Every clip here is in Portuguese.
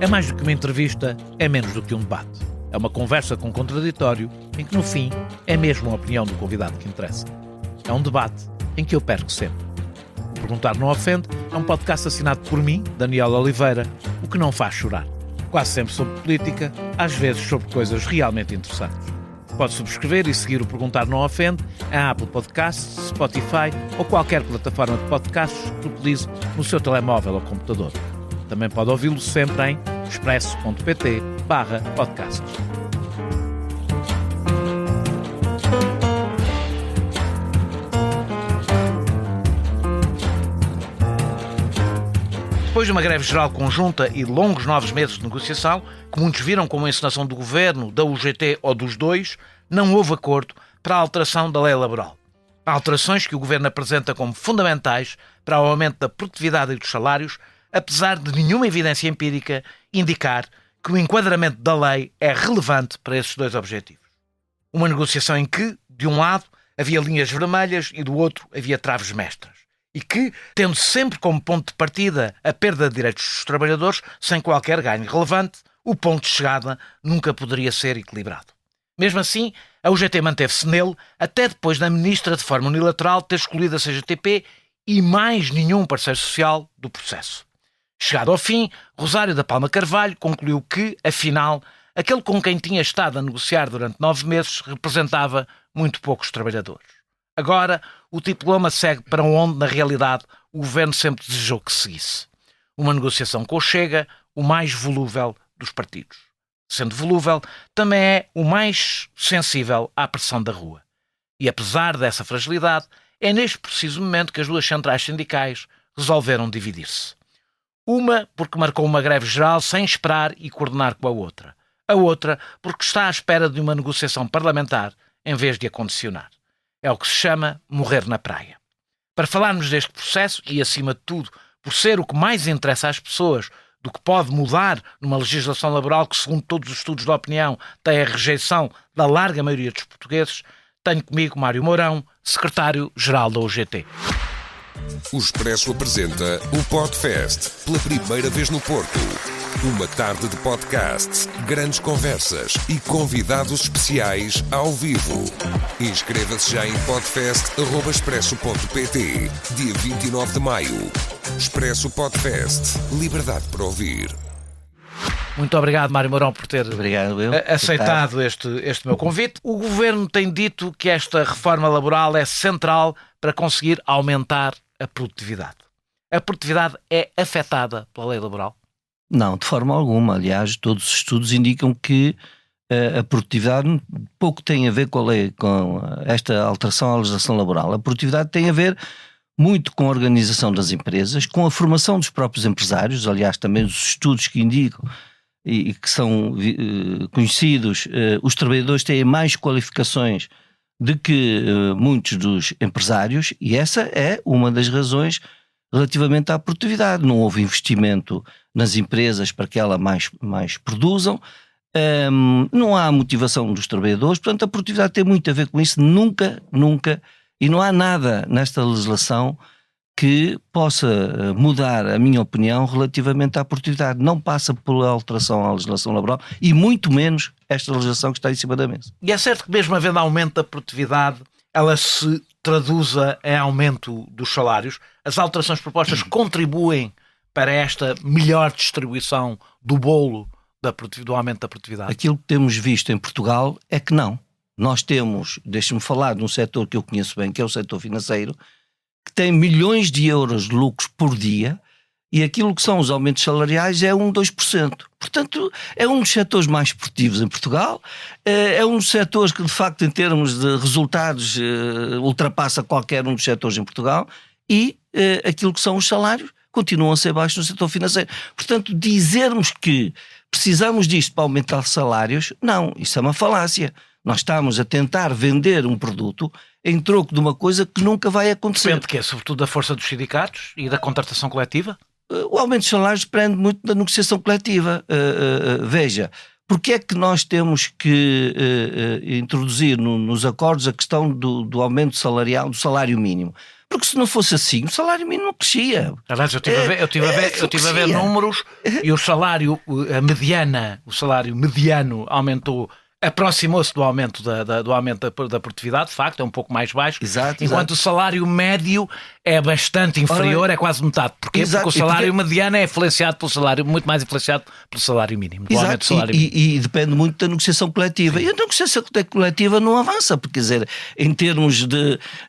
É mais do que uma entrevista, é menos do que um debate. É uma conversa com contraditório, em que no fim é mesmo a opinião do convidado que interessa. É um debate em que eu perco sempre. O Perguntar Não Ofende é um podcast assinado por mim, Daniel Oliveira, o que não faz chorar. Quase sempre sobre política, às vezes sobre coisas realmente interessantes. Pode subscrever e seguir o Perguntar Não Ofende em Apple Podcasts, Spotify ou qualquer plataforma de podcasts que utilize no seu telemóvel ou computador. Também pode ouvi-lo sempre em expresso.pt/podcasts. Depois de uma greve geral conjunta e longos 9 meses de negociação, que muitos viram como a encenação do Governo, da UGT ou dos dois, não houve acordo para a alteração da lei laboral. Há alterações que o Governo apresenta como fundamentais para o aumento da produtividade e dos salários, apesar de nenhuma evidência empírica indicar que o enquadramento da lei é relevante para esses dois objetivos. Uma negociação em que, de um lado, havia linhas vermelhas e do outro havia traves mestras. E que, tendo sempre como ponto de partida a perda de direitos dos trabalhadores, sem qualquer ganho relevante, o ponto de chegada nunca poderia ser equilibrado. Mesmo assim, a UGT manteve-se nele até depois da Ministra, de forma unilateral, ter escolhido a CGTP e mais nenhum parceiro social do processo. Chegado ao fim, Rosário da Palma Carvalho concluiu que, afinal, aquele com quem tinha estado a negociar durante 9 meses representava muito poucos trabalhadores. Agora, o diploma segue para onde, na realidade, o Governo sempre desejou que seguisse. Uma negociação com o Chega, o mais volúvel dos partidos. Sendo volúvel, também é o mais sensível à pressão da rua. E apesar dessa fragilidade, é neste preciso momento que as duas centrais sindicais resolveram dividir-se. Uma porque marcou uma greve geral sem esperar e coordenar com a outra. A outra porque está à espera de uma negociação parlamentar em vez de a condicionar. É o que se chama morrer na praia. Para falarmos deste processo e, acima de tudo, por ser o que mais interessa às pessoas do que pode mudar numa legislação laboral que, segundo todos os estudos de opinião, tem a rejeição da larga maioria dos portugueses, tenho comigo Mário Mourão, secretário-geral da UGT. O Expresso apresenta o Podfest, pela primeira vez no Porto. Uma tarde de podcasts, grandes conversas e convidados especiais ao vivo. Inscreva-se já em podfest.expresso.pt, dia 29 de maio. Expresso Podfest, liberdade para ouvir. Muito obrigado, Mário Mourão, por ter aceitado este meu convite. O Governo tem dito que esta reforma laboral é central para conseguir aumentar a produtividade. A produtividade é afetada pela lei laboral? Não, de forma alguma. Aliás, todos os estudos indicam que a produtividade pouco tem a ver com esta alteração à legislação laboral. A produtividade tem a ver muito com a organização das empresas, com a formação dos próprios empresários. Aliás, também os estudos que indicam e que são conhecidos, os trabalhadores têm mais qualificações do que muitos dos empresários, e essa é uma das razões relativamente à produtividade. Não houve investimento nas empresas para que elas mais produzam, não há motivação dos trabalhadores, portanto a produtividade tem muito a ver com isso, nunca, e não há nada nesta legislação que possa mudar a minha opinião relativamente à produtividade. Não passa pela alteração à legislação laboral e muito menos esta legislação que está em cima da mesa. E é certo que mesmo havendo aumento da produtividade, ela se traduza em aumento dos salários? As alterações propostas contribuem para esta melhor distribuição do bolo do aumento da produtividade? Aquilo que temos visto em Portugal é que não. Nós temos, deixe-me falar de um setor que eu conheço bem, que é o setor financeiro, que tem milhões de euros de lucros por dia, e aquilo que são os aumentos salariais é 2%. Portanto, é um dos setores mais produtivos em Portugal, é um dos setores que, de facto, em termos de resultados, ultrapassa qualquer um dos setores em Portugal, e aquilo que são os salários continuam a ser baixos no setor financeiro. Portanto, dizermos que precisamos disto para aumentar salários, não, isso é uma falácia. Nós estamos a tentar vender um produto em troco de uma coisa que nunca vai acontecer. Depende de quê? Sobretudo da força dos sindicatos e da contratação coletiva? O aumento dos salários depende muito da negociação coletiva. Veja, porque é que nós temos que introduzir nos acordos a questão do aumento salarial, do salário mínimo? Porque se não fosse assim, o salário mínimo não crescia. Aliás, eu estive a ver números e o salário mediano aumentou, aproximou-se do aumento da produtividade, de facto, é um pouco mais baixo, enquanto o salário médio é bastante inferior, é quase metade. Porquê? Porque o salário mediano é influenciado pelo salário, muito mais influenciado pelo salário mínimo. Exato, e depende muito da negociação coletiva. Sim. E a negociação coletiva não avança, porque, quer dizer, em termos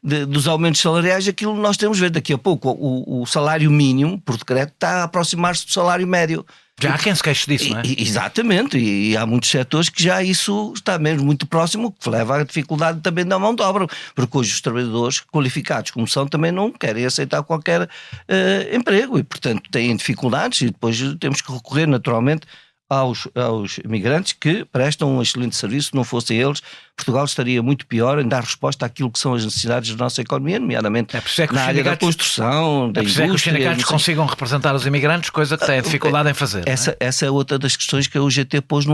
dos aumentos salariais, aquilo nós temos de ver daqui a pouco. O salário mínimo, por decreto, está a aproximar-se do salário médio. Já há quem se queixe disso, não é? Exatamente, e há muitos setores que já isso está mesmo muito próximo, que leva à dificuldade também da mão de obra, porque hoje os trabalhadores qualificados como são também não querem aceitar qualquer emprego e, portanto, têm dificuldades e depois temos que recorrer naturalmente aos imigrantes que prestam um excelente serviço. Se não fossem eles, Portugal estaria muito pior em dar resposta àquilo que são as necessidades da nossa economia, nomeadamente na área da construção, da indústria. É que os sindicatos consigam representar os imigrantes, coisa que têm dificuldade em fazer. Essa é outra das questões que a UGT pôs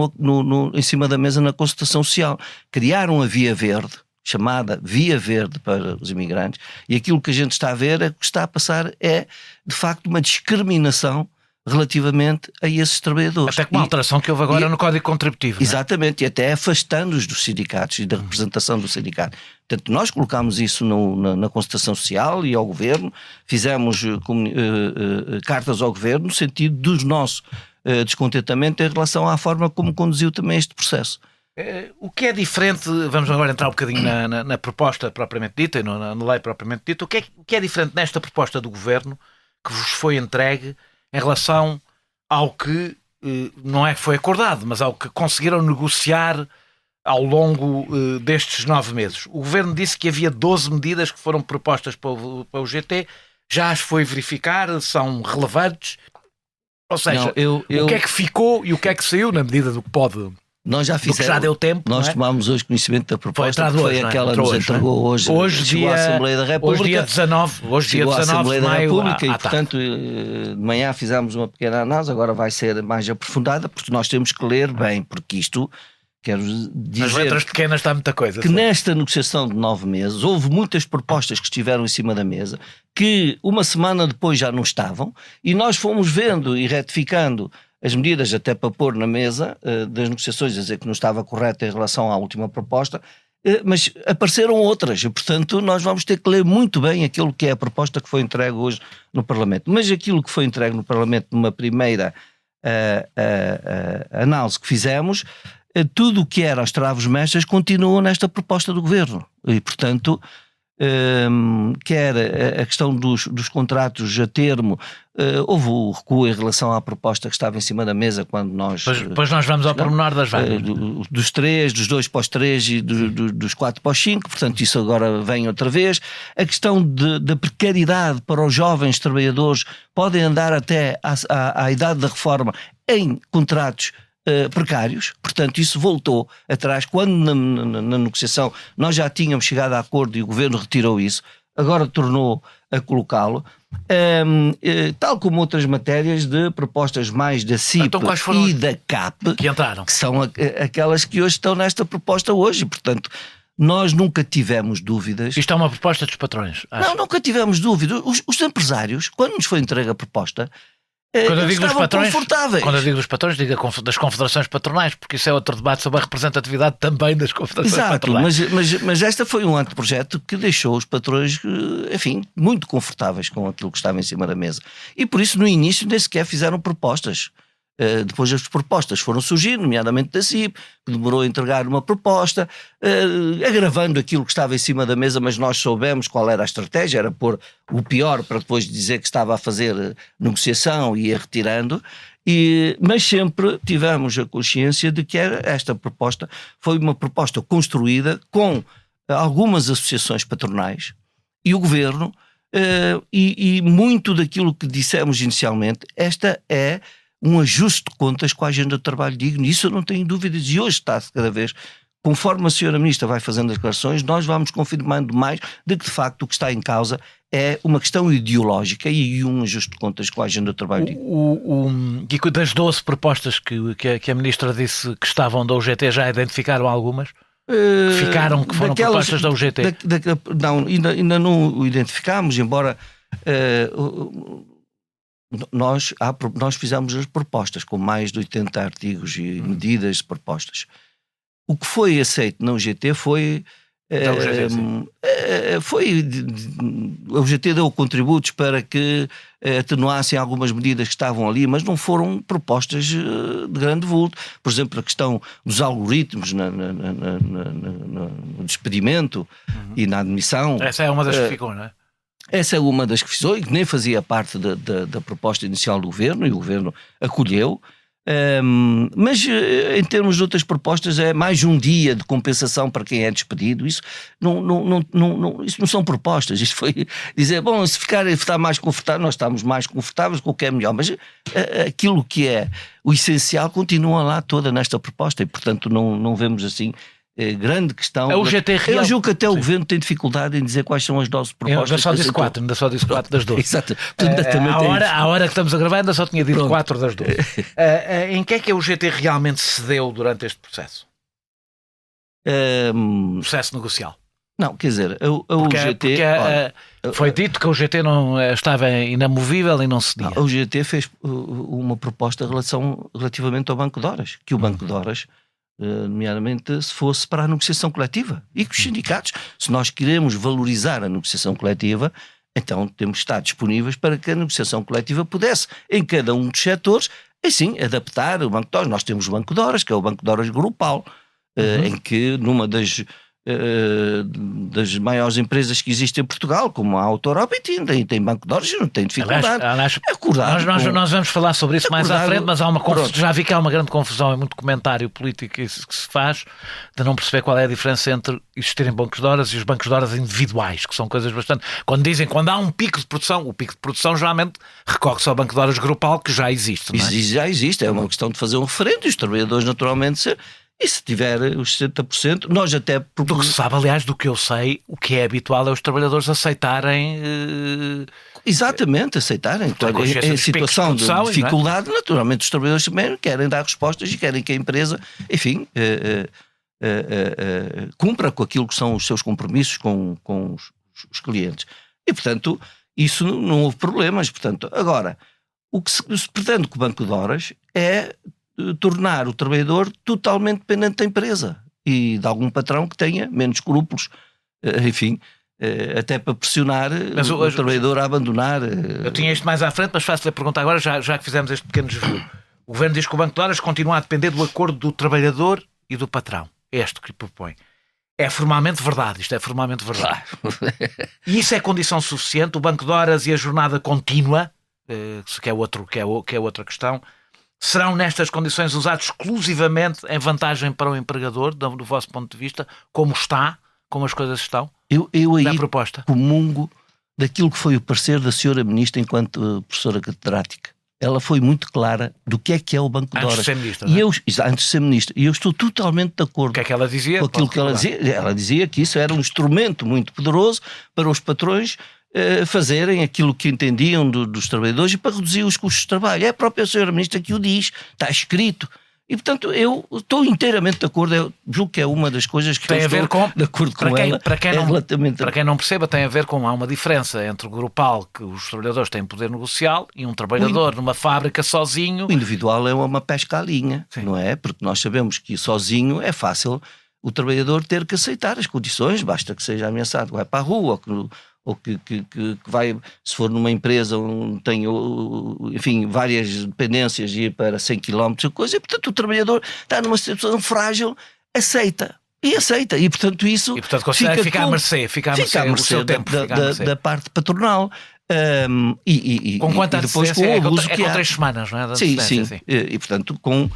em cima da mesa na concertação social. Criaram a Via Verde, chamada Via Verde para os imigrantes, e aquilo que a gente está a ver, o que está a passar é, de facto, uma discriminação relativamente a esses trabalhadores. Até com uma alteração que houve agora no Código Contributivo. Exatamente, e até afastando-os dos sindicatos e da representação do sindicato. Portanto, nós colocámos isso na concertação social e ao Governo, fizemos cartas ao Governo no sentido do nosso descontentamento em relação à forma como conduziu também este processo. O que é diferente, vamos agora entrar um bocadinho na proposta propriamente dita e na lei propriamente dita, o que é diferente nesta proposta do Governo que vos foi entregue em relação ao que não é que foi acordado, mas ao que conseguiram negociar ao longo destes 9 meses. O Governo disse que havia 12 medidas que foram propostas para o GT, já as foi verificar, são relevantes, ou seja, o que é que ficou e o que é que saiu na medida do que pode... Nós já fizemos, já deu tempo, nós tomámos hoje conhecimento da proposta, foi aquela que nos entregou hoje dia, à Assembleia da República. Hoje dia 19 à Assembleia de maio, da República e, portanto, de manhã fizemos uma pequena análise, agora vai ser mais aprofundada, porque nós temos que ler bem, porque isto, quero dizer... Nas letras pequenas está muita coisa. Que nesta negociação de 9 meses, houve muitas propostas que estiveram em cima da mesa, que uma semana depois já não estavam, e nós fomos vendo e retificando as medidas até para pôr na mesa das negociações, a dizer que não estava correto em relação à última proposta, mas apareceram outras e, portanto, nós vamos ter que ler muito bem aquilo que é a proposta que foi entregue hoje no Parlamento. Mas aquilo que foi entregue no Parlamento numa primeira análise que fizemos, tudo o que era os travos mestras continua nesta proposta do Governo e, portanto... quer a questão dos contratos a termo, houve o recuo em relação à proposta que estava em cima da mesa quando nós... Depois nós vamos ao pormenor das vagas. Dos 3, dos 2 para os 3 e dos 4 para os 5, portanto isso agora vem outra vez. A questão da precariedade para os jovens trabalhadores, podem andar até à idade da reforma em contratos precários, portanto isso voltou atrás quando na negociação nós já tínhamos chegado a acordo e o Governo retirou isso, agora tornou a colocá-lo, tal como outras matérias de propostas mais da CIP e da CAP que entraram, que são aquelas que hoje estão nesta proposta hoje, portanto nós nunca tivemos dúvidas. Isto é uma proposta dos patrões, acho. Não, nunca tivemos dúvidas. Os empresários, quando nos foi entregue a proposta, quando eu digo dos patrões, confortáveis. Quando eu digo dos patrões, digo das confederações patronais, porque isso é outro debate sobre a representatividade também das confederações patronais. Mas esta foi um anteprojeto que deixou os patrões, enfim, muito confortáveis com aquilo que estava em cima da mesa. E por isso, no início, nem sequer fizeram propostas. Depois as propostas foram surgir, nomeadamente da CIP, que demorou a entregar uma proposta, agravando aquilo que estava em cima da mesa, mas nós soubemos qual era a estratégia, era pôr o pior para depois dizer que estava a fazer negociação e ia retirando, mas sempre tivemos a consciência de que esta proposta foi uma proposta construída com algumas associações patronais e o Governo, e muito daquilo que dissemos inicialmente, esta é um ajuste de contas com a agenda de trabalho digno, isso eu não tenho dúvidas, e hoje está cada vez, conforme a senhora Ministra vai fazendo as declarações, nós vamos confirmando mais de que de facto o que está em causa é uma questão ideológica e um ajuste de contas com a agenda de trabalho digno. Das 12 propostas que a Ministra disse que estavam da UGT, já identificaram algumas? que ficaram, que foram propostas da UGT? Não, ainda não o identificámos, embora nós fizemos as propostas com mais de 80 artigos e medidas de propostas. O que foi aceito na UGT foi... a UGT deu contributos para que atenuassem algumas medidas que estavam ali, mas não foram propostas de grande vulto. Por exemplo, a questão dos algoritmos no despedimento e na admissão. Essa é uma das que ficou, não é? Essa é uma das que ficou e que nem fazia parte da proposta inicial do Governo, e o Governo acolheu. Mas em termos de outras propostas é mais um dia de compensação para quem é despedido. Isso isso não são propostas. Isto foi dizer, bom, se ficar mais confortável, nós estamos mais confortáveis com o que é melhor, mas aquilo que é o essencial continua lá toda nesta proposta e portanto não vemos assim grande questão. A UGT real... Eu julgo que até o Governo tem dificuldade em dizer quais são as 12 propostas. Ainda só disse 4 das 12. Exato. À hora que estamos a gravar ainda só tinha dito 4 das 12. Em que é que a UGT realmente cedeu durante este processo? Processo negocial. Não, quer dizer, a UGT... foi dito que a UGT não estava inamovível e não cedia. A UGT fez uma proposta relativamente ao Banco de Horas, que o Banco de Horas... nomeadamente se fosse para a negociação coletiva e que os sindicatos, se nós queremos valorizar a negociação coletiva, então temos que estar disponíveis para que a negociação coletiva pudesse, em cada um dos setores, assim, adaptar o Banco de Horas. Nós temos o Banco de Horas, que é o Banco de Horas grupal, em que numa das maiores empresas que existem em Portugal, como a Autoropa, tem Banco de Horas e não tem dificuldade. Aliás, nós vamos falar sobre isso mais à frente, mas há uma já vi que há uma grande confusão e muito comentário político que se faz de não perceber qual é a diferença entre existirem bancos de horas e os bancos de horas individuais, que são coisas bastante... Quando há um pico de produção, o pico de produção geralmente recorre-se ao Banco de Horas grupal, que já existe, não é? Já existe, é uma questão de fazer um referendo e os trabalhadores naturalmente... E se tiver os 60%, nós até... Do que se sabe, aliás, do que eu sei, o que é habitual é os trabalhadores aceitarem... Exatamente, aceitarem. Então, em situação de dificuldade, naturalmente os trabalhadores também querem dar respostas e querem que a empresa, enfim, cumpra com aquilo que são os seus compromissos com os clientes. E, portanto, isso não houve problemas. Portanto, agora, o que se pretende com o Banco de Horas é... tornar o trabalhador totalmente dependente da empresa e de algum patrão que tenha menos escrúpulos, enfim, até para pressionar o trabalhador a abandonar. Eu tinha isto mais à frente, mas faço-lhe a pergunta agora, já que fizemos este pequeno desvio. O Governo diz que o Banco de Horas continua a depender do acordo do trabalhador e do patrão. É este que lhe propõe. É formalmente verdade, isto é formalmente verdade. E isso é condição suficiente? O Banco de Horas e a jornada contínua, que é outra questão, serão nestas condições usados exclusivamente em vantagem para o empregador, do vosso ponto de vista, como as coisas estão? Eu aí proposta. Comungo daquilo que foi o parecer da senhora Ministra enquanto professora catedrática. Ela foi muito clara do que é o Banco de Horas. Antes de ser Ministra, antes de ser Ministra. E eu estou totalmente de acordo. O que é que ela dizia? Com aquilo que ela dizia. Ela dizia que isso era um instrumento muito poderoso para os patrões fazerem aquilo que entendiam dos trabalhadores e para reduzir os custos de trabalho. É a própria senhora Ministra que o diz, está escrito. E, portanto, eu estou inteiramente de acordo. Eu julgo que é uma das coisas que tem a ver com, de acordo com ela. Para quem não perceba, tem a ver com há uma diferença entre o grupal, que os trabalhadores têm poder negocial, e um trabalhador numa fábrica sozinho. O individual é uma pesca à linha, não é? Porque nós sabemos que sozinho é fácil o trabalhador ter que aceitar as condições, basta que seja ameaçado, vai para a rua, ou que vai, se for numa empresa onde tem, enfim, várias dependências e ir para 100 km, coisa, e portanto o trabalhador está numa situação frágil, aceita, e portanto isso fica à mercê o seu tempo da parte patronal. Com quanta antecedência? É com 3 semanas, não é? Sim. E portanto com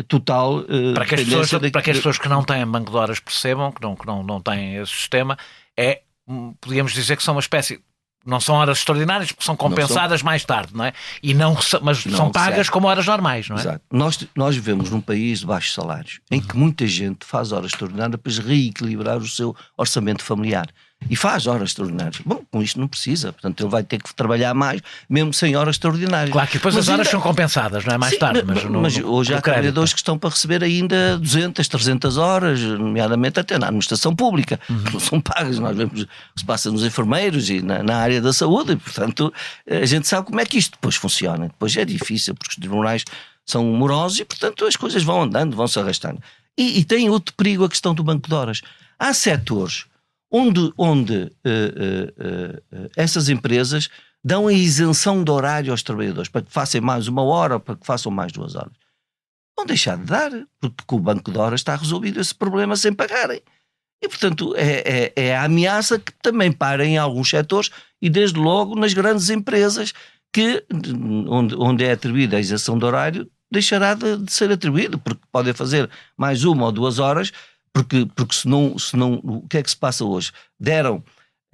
total para que as pessoas que não têm Banco de Horas percebam, que não têm esse sistema, podíamos dizer que são uma espécie, não são horas extraordinárias porque são compensadas mais tarde, não é? Mas são pagas como horas normais, não é? Exato. Nós vivemos num país de baixos salários, em que muita gente faz horas extraordinárias para reequilibrar o seu orçamento familiar. e faz horas extraordinárias. Bom, com isto não precisa, portanto ele vai ter que trabalhar mais, mesmo sem horas extraordinárias. Claro que depois as horas são compensadas, não é? Mais tarde. Mas hoje há trabalhadores que estão para receber ainda 200, 300 horas, nomeadamente até na administração pública, que não são pagas. Nós vemos o que se passa nos enfermeiros e na área da saúde, e, portanto a gente sabe como é que isto depois funciona. Depois é difícil, porque os tribunais são morosos e, portanto, as coisas vão andando, vão-se arrastando. E tem outro perigo, a questão do banco de horas. Há setores onde essas empresas dão a isenção de horário aos trabalhadores para que façam mais 1 hora ou para que façam mais 2 horas. Vão deixar de dar, porque com o banco de horas está resolvido esse problema sem pagarem. E, portanto, é a ameaça que também parem em alguns setores e, desde logo, nas grandes empresas onde é atribuída a isenção de horário, deixará de ser atribuído, porque podem fazer mais 1 ou 2 horas, porque senão o que é que se passa hoje? Deram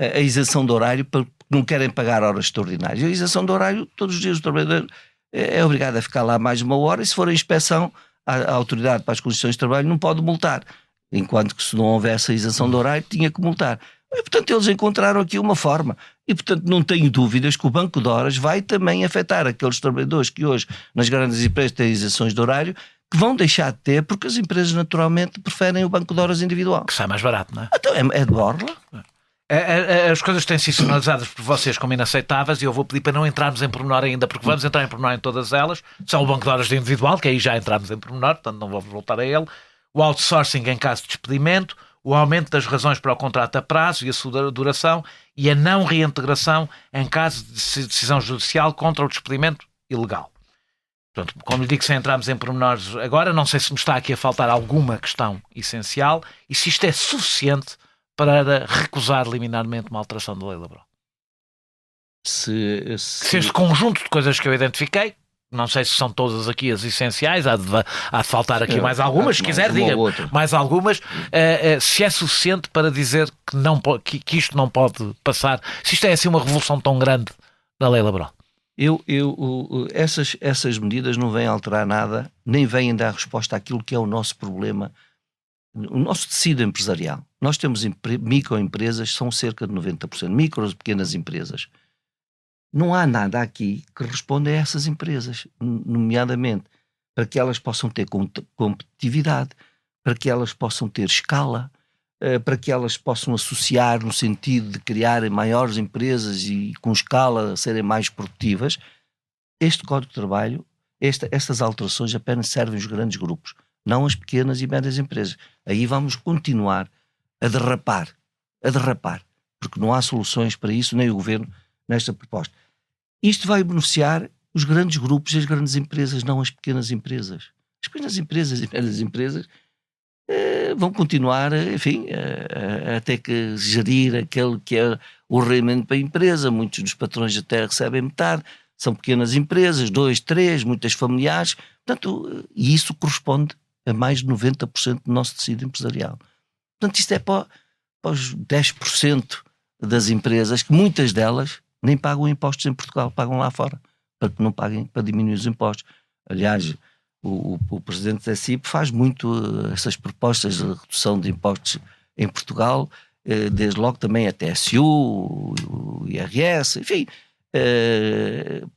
a isenção de horário porque não querem pagar horas extraordinárias. A isenção de horário, todos os dias o trabalhador é obrigado a ficar lá mais 1 hora, e se for a inspeção, a autoridade para as condições de trabalho não pode multar, enquanto que se não houvesse a isenção de horário tinha que multar. E, portanto, eles encontraram aqui uma forma. E, portanto, não tenho dúvidas que o banco de horas vai também afetar aqueles trabalhadores que hoje nas grandes empresas têm isenções de horário, que vão deixar de ter, porque as empresas naturalmente preferem o banco de horas individual. Que sai mais barato, não é? Então é de borla. As coisas têm sido sinalizadas por vocês como inaceitáveis, e eu vou pedir para não entrarmos em pormenor ainda, porque vamos entrar em pormenor em todas elas. São o banco de horas de individual, que aí já entramos em pormenor, portanto não vamos voltar a ele. O outsourcing em caso de despedimento, o aumento das razões para o contrato a prazo e a sua duração, e a não reintegração em caso de decisão judicial contra o despedimento ilegal. Portanto, como lhe digo, sem entrarmos em pormenores agora, não sei se me está aqui a faltar alguma questão essencial e se isto é suficiente para recusar liminarmente uma alteração da lei laboral. Se este conjunto de coisas que eu identifiquei, não sei se são todas aqui as essenciais, há de faltar aqui mais algumas, se quiser diga mais algumas, se é suficiente para dizer que isto não pode passar, se isto é assim uma revolução tão grande na lei laboral. Essas medidas não vêm alterar nada, nem vêm dar resposta àquilo que é o nosso problema, o nosso tecido empresarial. Nós temos microempresas, são cerca de 90%, micro e pequenas empresas. Não há nada aqui que responda a essas empresas, nomeadamente para que elas possam ter competitividade, para que elas possam ter escala, para que elas possam associar no sentido de criarem maiores empresas e com escala serem mais produtivas. Este Código de Trabalho, estas alterações apenas servem aos grandes grupos, não às pequenas e médias empresas. Aí vamos continuar a derrapar, porque não há soluções para isso, nem o Governo, nesta proposta. Isto vai beneficiar os grandes grupos e as grandes empresas, não as pequenas empresas. As pequenas empresas e médias empresas vão continuar, enfim, a ter que gerir aquele que é o rendimento para a empresa. Muitos dos patrões até recebem metade, são pequenas empresas, 2, 3, muitas familiares. Portanto, e isso corresponde a mais de 90% do nosso tecido empresarial. Portanto, isto é para os 10% das empresas, que muitas delas nem pagam impostos em Portugal, pagam lá fora, para que não paguem, para diminuir os impostos. Aliás, o presidente da CIP faz muito essas propostas de redução de impostos em Portugal, desde logo também a TSU, o IRS, enfim,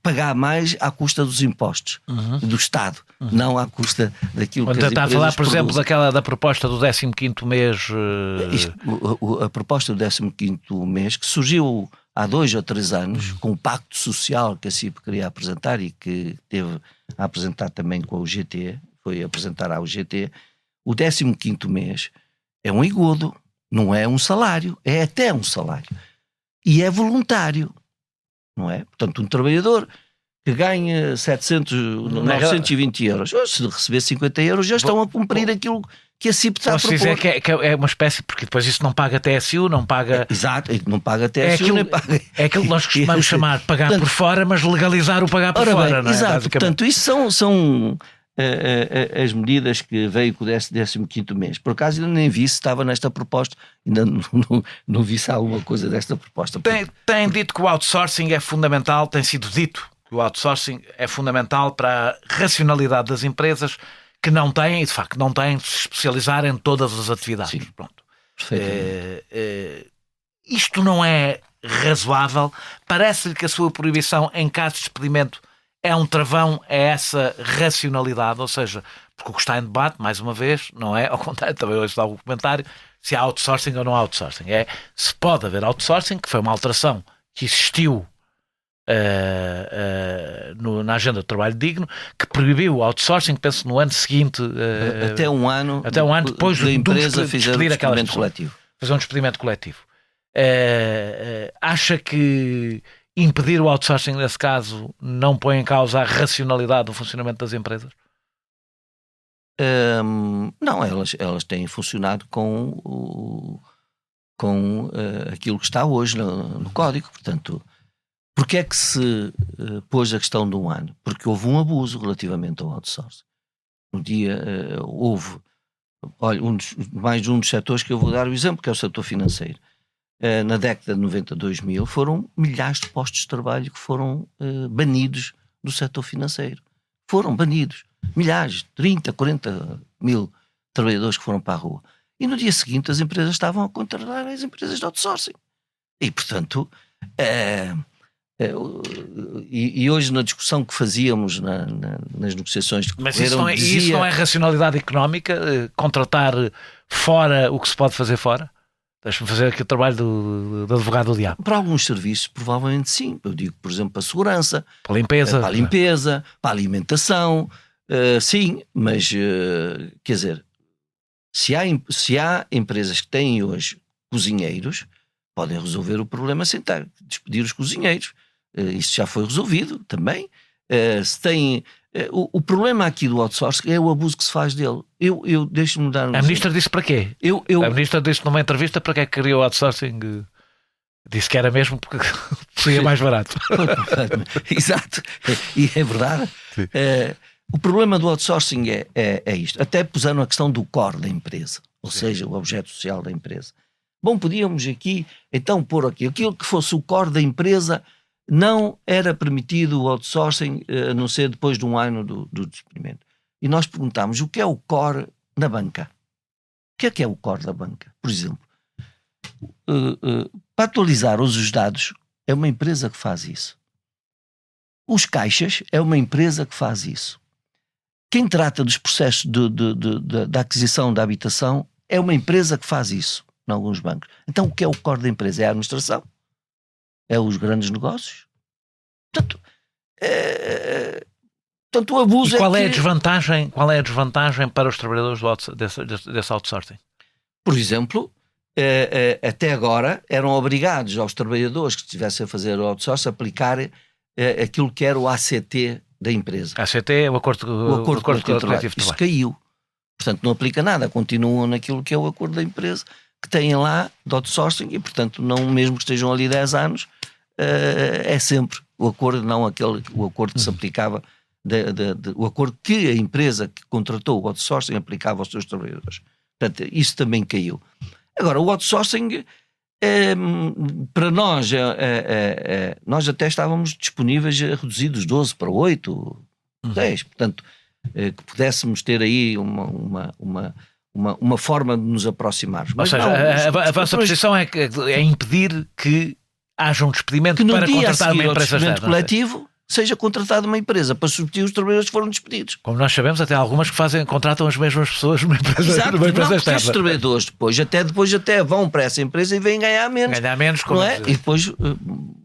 pagar mais à custa dos impostos do Estado, não à custa daquilo que as empresas está a falar, por produzem. exemplo, da proposta do 15º mês... A proposta do 15º mês, que surgiu há 2 ou 3 anos, com o pacto social que a CIP queria apresentar e que teve a apresentar também com a UGT, foi apresentar à UGT, o 15º mês é um engodo, não é um salário, é até um salário. E é voluntário, não é? Portanto, um trabalhador que ganha 920 euros, se receber 50 euros, já estão a cumprir aquilo que a CIP está a propor. Posso dizer que é uma espécie, porque depois isso não paga TSU, não paga... Exato, não paga TSU, nem paga... É aquilo que nós costumamos chamar de pagar por fora, mas legalizar o pagar por fora, não é? Exato, portanto, isso são as medidas que veio com o 15º mês. Por acaso ainda nem vi se estava nesta proposta, ainda não vi se há alguma coisa desta proposta. Tem dito que o outsourcing é fundamental, tem sido dito que o outsourcing é fundamental para a racionalidade das empresas que não têm, e de facto não têm, de se especializar em todas as atividades. Sim. Pronto. Isto não é razoável? Parece-lhe que a sua proibição em caso de despedimento é um travão a essa racionalidade? Ou seja, porque o que está em debate, mais uma vez, não é, ao contrário, também hoje está o comentário, se há outsourcing ou não há outsourcing. É se pode haver outsourcing, que foi uma alteração que existiu na agenda do trabalho digno, que proibiu o outsourcing, penso no ano seguinte, até um ano depois da empresa despedir aquelas pessoas, coletivo. fazer um despedimento coletivo. Acha que impedir o outsourcing nesse caso não põe em causa a racionalidade do funcionamento das empresas? Não, elas têm funcionado com aquilo que está hoje no código. Portanto, porque é que se pôs a questão de um ano? Porque houve um abuso relativamente ao outsourcing. No dia houve, olha, mais de um dos setores que eu vou dar o exemplo, que é o setor financeiro. Na década de 90, 2000, foram milhares de postos de trabalho que foram banidos do setor financeiro. Foram banidos. Milhares, 30, 40 mil trabalhadores que foram para a rua. E no dia seguinte as empresas estavam a contratar as empresas de outsourcing. E, portanto, e hoje na discussão que fazíamos nas negociações que mas isso não é racionalidade económica? Contratar fora o que se pode fazer fora? Deixa-me fazer aqui o trabalho do advogado do diabo. Para alguns serviços, provavelmente sim. Eu digo, por exemplo, para a segurança, para a limpeza, para a alimentação, sim, mas quer dizer, se há empresas que têm hoje cozinheiros, podem resolver o problema sem despedir os cozinheiros. Isso já foi resolvido também. Se tem, o problema aqui do outsourcing é o abuso que se faz dele. Eu deixo-me dar A ministra disse para quê? A ministra disse numa entrevista para que é que queria o outsourcing. Disse que era mesmo porque seria mais barato. Exato. E é verdade. O problema do outsourcing é isto. Até puseram a questão do core da empresa, ou seja, o objeto social da empresa. Bom, podíamos aqui então pôr aqui aquilo que fosse o core da empresa. Não era permitido o outsourcing, a não ser depois de um ano do despedimento. E nós perguntámos o que é o core na banca. O que é o core da banca? Por exemplo, para atualizar os dados, é uma empresa que faz isso. Os caixas é uma empresa que faz isso. Quem trata dos processos da aquisição da habitação é uma empresa que faz isso, em alguns bancos. Então o que é o core da empresa? É a administração? É os grandes negócios? Portanto, o abuso e qual é a desvantagem para os trabalhadores desse outsourcing? Por exemplo, até agora eram obrigados aos trabalhadores que estivessem a fazer o outsourcing a aplicar aquilo que era o ACT da empresa. ACT é o Acordo Coletivo de Trabalho. Isso caiu. Portanto, não aplica nada. Continuam naquilo que é o acordo da empresa que têm lá de outsourcing e, portanto, não mesmo que estejam ali 10 anos, é sempre o acordo, não o acordo que se aplicava, o acordo que a empresa que contratou o outsourcing aplicava aos seus trabalhadores. Portanto, isso também caiu. Agora, o outsourcing, para nós, nós até estávamos disponíveis a reduzir dos 12 para 8, 10, portanto, que pudéssemos ter aí uma forma de nos aproximarmos. Ou seja, a vossa posição é impedir que haja um despedimento para contratar uma empresa externa. Coletivo seja contratada uma empresa para substituir os trabalhadores que foram despedidos. Como nós sabemos, até algumas que contratam as mesmas pessoas numa empresa, exato, numa empresa externa. Os trabalhadores depois até vão para essa empresa e vêm ganhar menos. Como não é? E depois,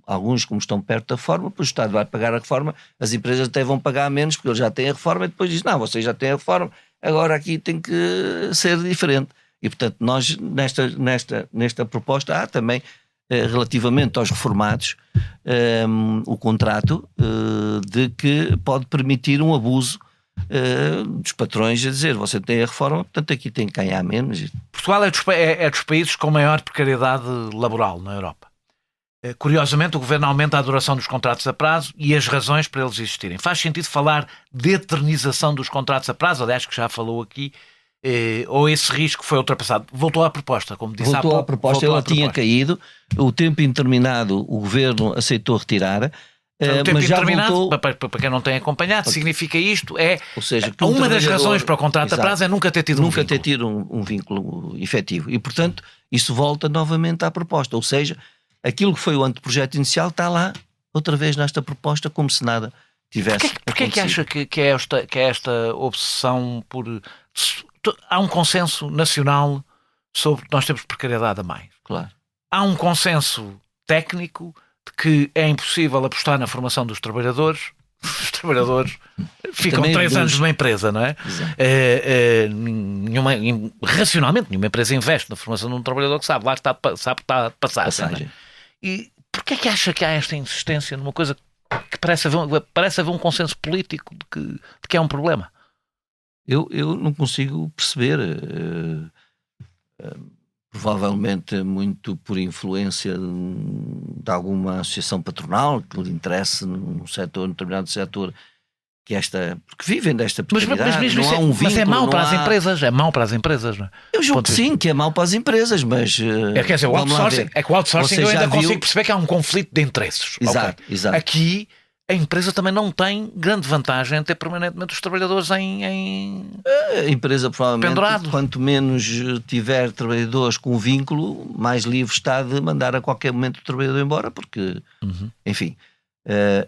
alguns, como estão perto da reforma, depois o Estado vai pagar a reforma, as empresas até vão pagar menos porque eles já têm a reforma e depois dizem, não, vocês já têm a reforma, agora aqui tem que ser diferente. E, portanto, nós, nesta proposta, há também, relativamente aos reformados, o contrato de que pode permitir um abuso dos patrões a dizer, você tem a reforma, portanto aqui tem que ganhar menos. Portugal é dos países com maior precariedade laboral na Europa. Curiosamente, o Governo aumenta a duração dos contratos a prazo e as razões para eles existirem. Faz sentido falar de eternização dos contratos a prazo, aliás, que já falou aqui, ou esse risco foi ultrapassado? Voltou à proposta, como disse há pouco. Voltou à proposta, ela tinha caído, o tempo indeterminado o Governo aceitou retirar. O tempo indeterminado, para quem não tem acompanhado, significa isto, ou seja, que uma das razões para o contrato a prazo é nunca ter tido um vínculo. Um vínculo efetivo. E, portanto, isso volta novamente à proposta. Ou seja, aquilo que foi o anteprojeto inicial está lá outra vez nesta proposta, como se nada tivesse acontecido. Porquê é que acha que é esta obsessão por... Há um consenso nacional sobre que nós temos precariedade a mais. Claro. Há um consenso técnico de que é impossível apostar na formação dos trabalhadores. Os trabalhadores ficam 3 anos numa empresa, não é? Racionalmente, nenhuma empresa investe na formação de um trabalhador que sabe está de passagem. E porquê é que acha que há esta insistência numa coisa que parece haver um consenso político de que é um problema? Eu não consigo perceber. Provavelmente muito por influência de alguma associação patronal que lhe interesse num determinado setor, porque vivem desta precariedade. Não há um vínculo, mas é mau para as empresas, é mau para as empresas, não é? Eu julgo que sim, que é mau para as empresas, mas quer dizer, o outsourcing eu ainda consigo perceber que há um conflito de interesses. Exato, okay. exato. Aqui a empresa também não tem grande vantagem em ter permanentemente os trabalhadores A empresa provavelmente, pendurados. Quanto menos tiver trabalhadores com vínculo, mais livre está de mandar a qualquer momento o trabalhador embora, porque, enfim,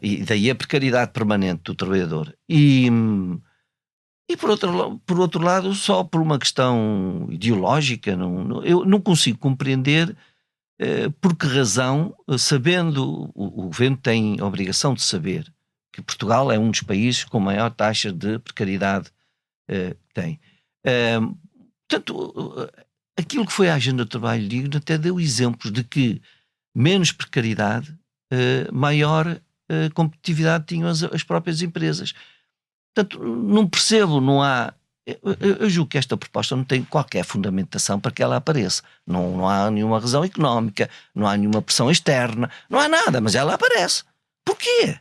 e daí a precariedade permanente do trabalhador. E por outro lado, só por uma questão ideológica, eu não consigo compreender por que razão, sabendo, o governo tem a obrigação de saber que Portugal é um dos países com maior taxa de precariedade que tem. Portanto, aquilo que foi a Agenda do Trabalho Digno até deu exemplos de que menos precariedade, maior competitividade tinham as próprias empresas. Portanto, não percebo, não há... Eu julgo que esta proposta não tem qualquer fundamentação para que ela apareça. Não há nenhuma razão económica, não há nenhuma pressão externa, não há nada, mas ela aparece. Porquê?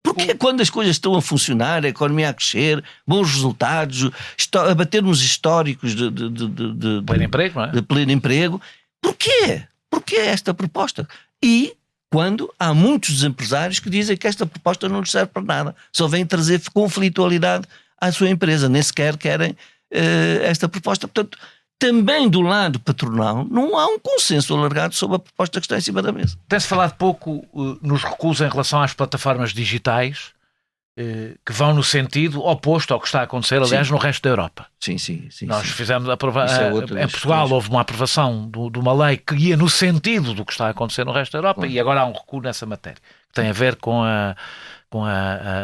Porque quando as coisas estão a funcionar, a economia a crescer, bons resultados, a bater nos históricos de pleno emprego, não é? De pleno emprego, porquê? Porquê esta proposta? E quando há muitos empresários que dizem que esta proposta não lhes serve para nada, só vem trazer conflitualidade à sua empresa, nem sequer querem esta proposta. Portanto, também do lado patronal não há um consenso alargado sobre a proposta que está em cima da mesa. Tem-se falado pouco nos recuos em relação às plataformas digitais que vão no sentido oposto ao que está a acontecer, aliás, no resto da Europa. Sim. Nós fizemos em Portugal houve uma aprovação de uma lei que ia no sentido do que está a acontecer no resto da Europa e agora há um recuo nessa matéria, que tem a ver com a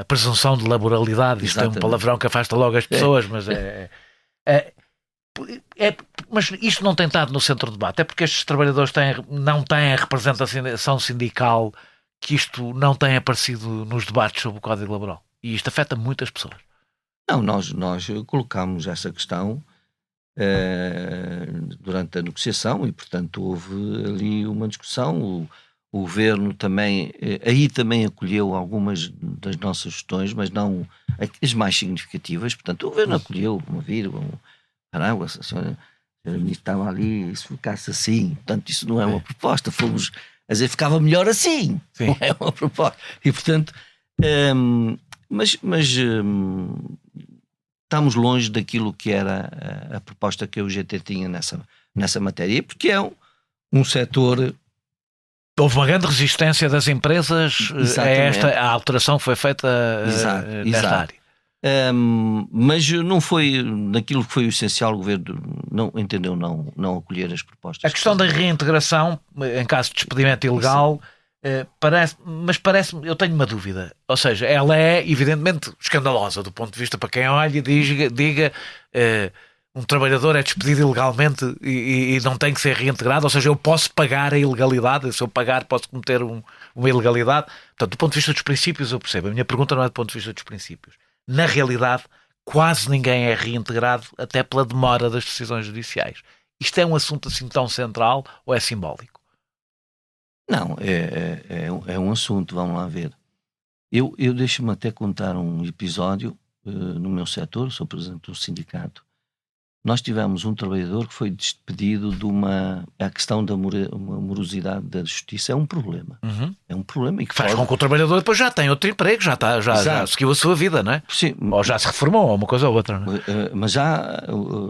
presunção de laboralidade. Isto é um palavrão que afasta logo as pessoas, mas mas isto não tem estado no centro do debate. É porque estes trabalhadores não têm a representação sindical, que isto não tem aparecido nos debates sobre o Código Laboral. E isto afeta muitas pessoas. Não, nós colocámos essa questão durante a negociação e, portanto, houve ali uma discussão. O governo também acolheu algumas das nossas sugestões, mas não as mais significativas. Portanto, o governo acolheu a senhora ministra estava ali, se ficasse assim. Portanto, isso não é uma proposta. Fomos a dizer, ficava melhor assim. Sim. Não é uma proposta. E, portanto, mas estamos longe daquilo que era a proposta que a UGT tinha nessa matéria, porque é um setor... Houve uma grande resistência das empresas a alteração que foi feita nesta área. Mas não foi naquilo que foi o essencial. O governo não entendeu não acolher as propostas. A questão da reintegração em caso de despedimento ilegal parece-me, eu tenho uma dúvida, ou seja, ela é evidentemente escandalosa do ponto de vista para quem olha e diga um trabalhador é despedido ilegalmente e não tem que ser reintegrado, ou seja, eu posso pagar a ilegalidade, se eu pagar posso cometer uma ilegalidade. Portanto, do ponto de vista dos princípios eu percebo, a minha pergunta não é do ponto de vista dos princípios. Na realidade, quase ninguém é reintegrado até pela demora das decisões judiciais. Isto é um assunto assim tão central ou é simbólico? Não, é um assunto, vamos lá ver. Eu deixo-me até contar um episódio no meu setor, sou presidente do sindicato. Nós tivemos um trabalhador que foi despedido a questão da morosidade da justiça é um problema. É um problema. E que faz com que o trabalhador depois já tem outro emprego, já seguiu a sua vida, não é? Sim. Ou já se reformou, ou uma coisa ou outra, não é? Mas há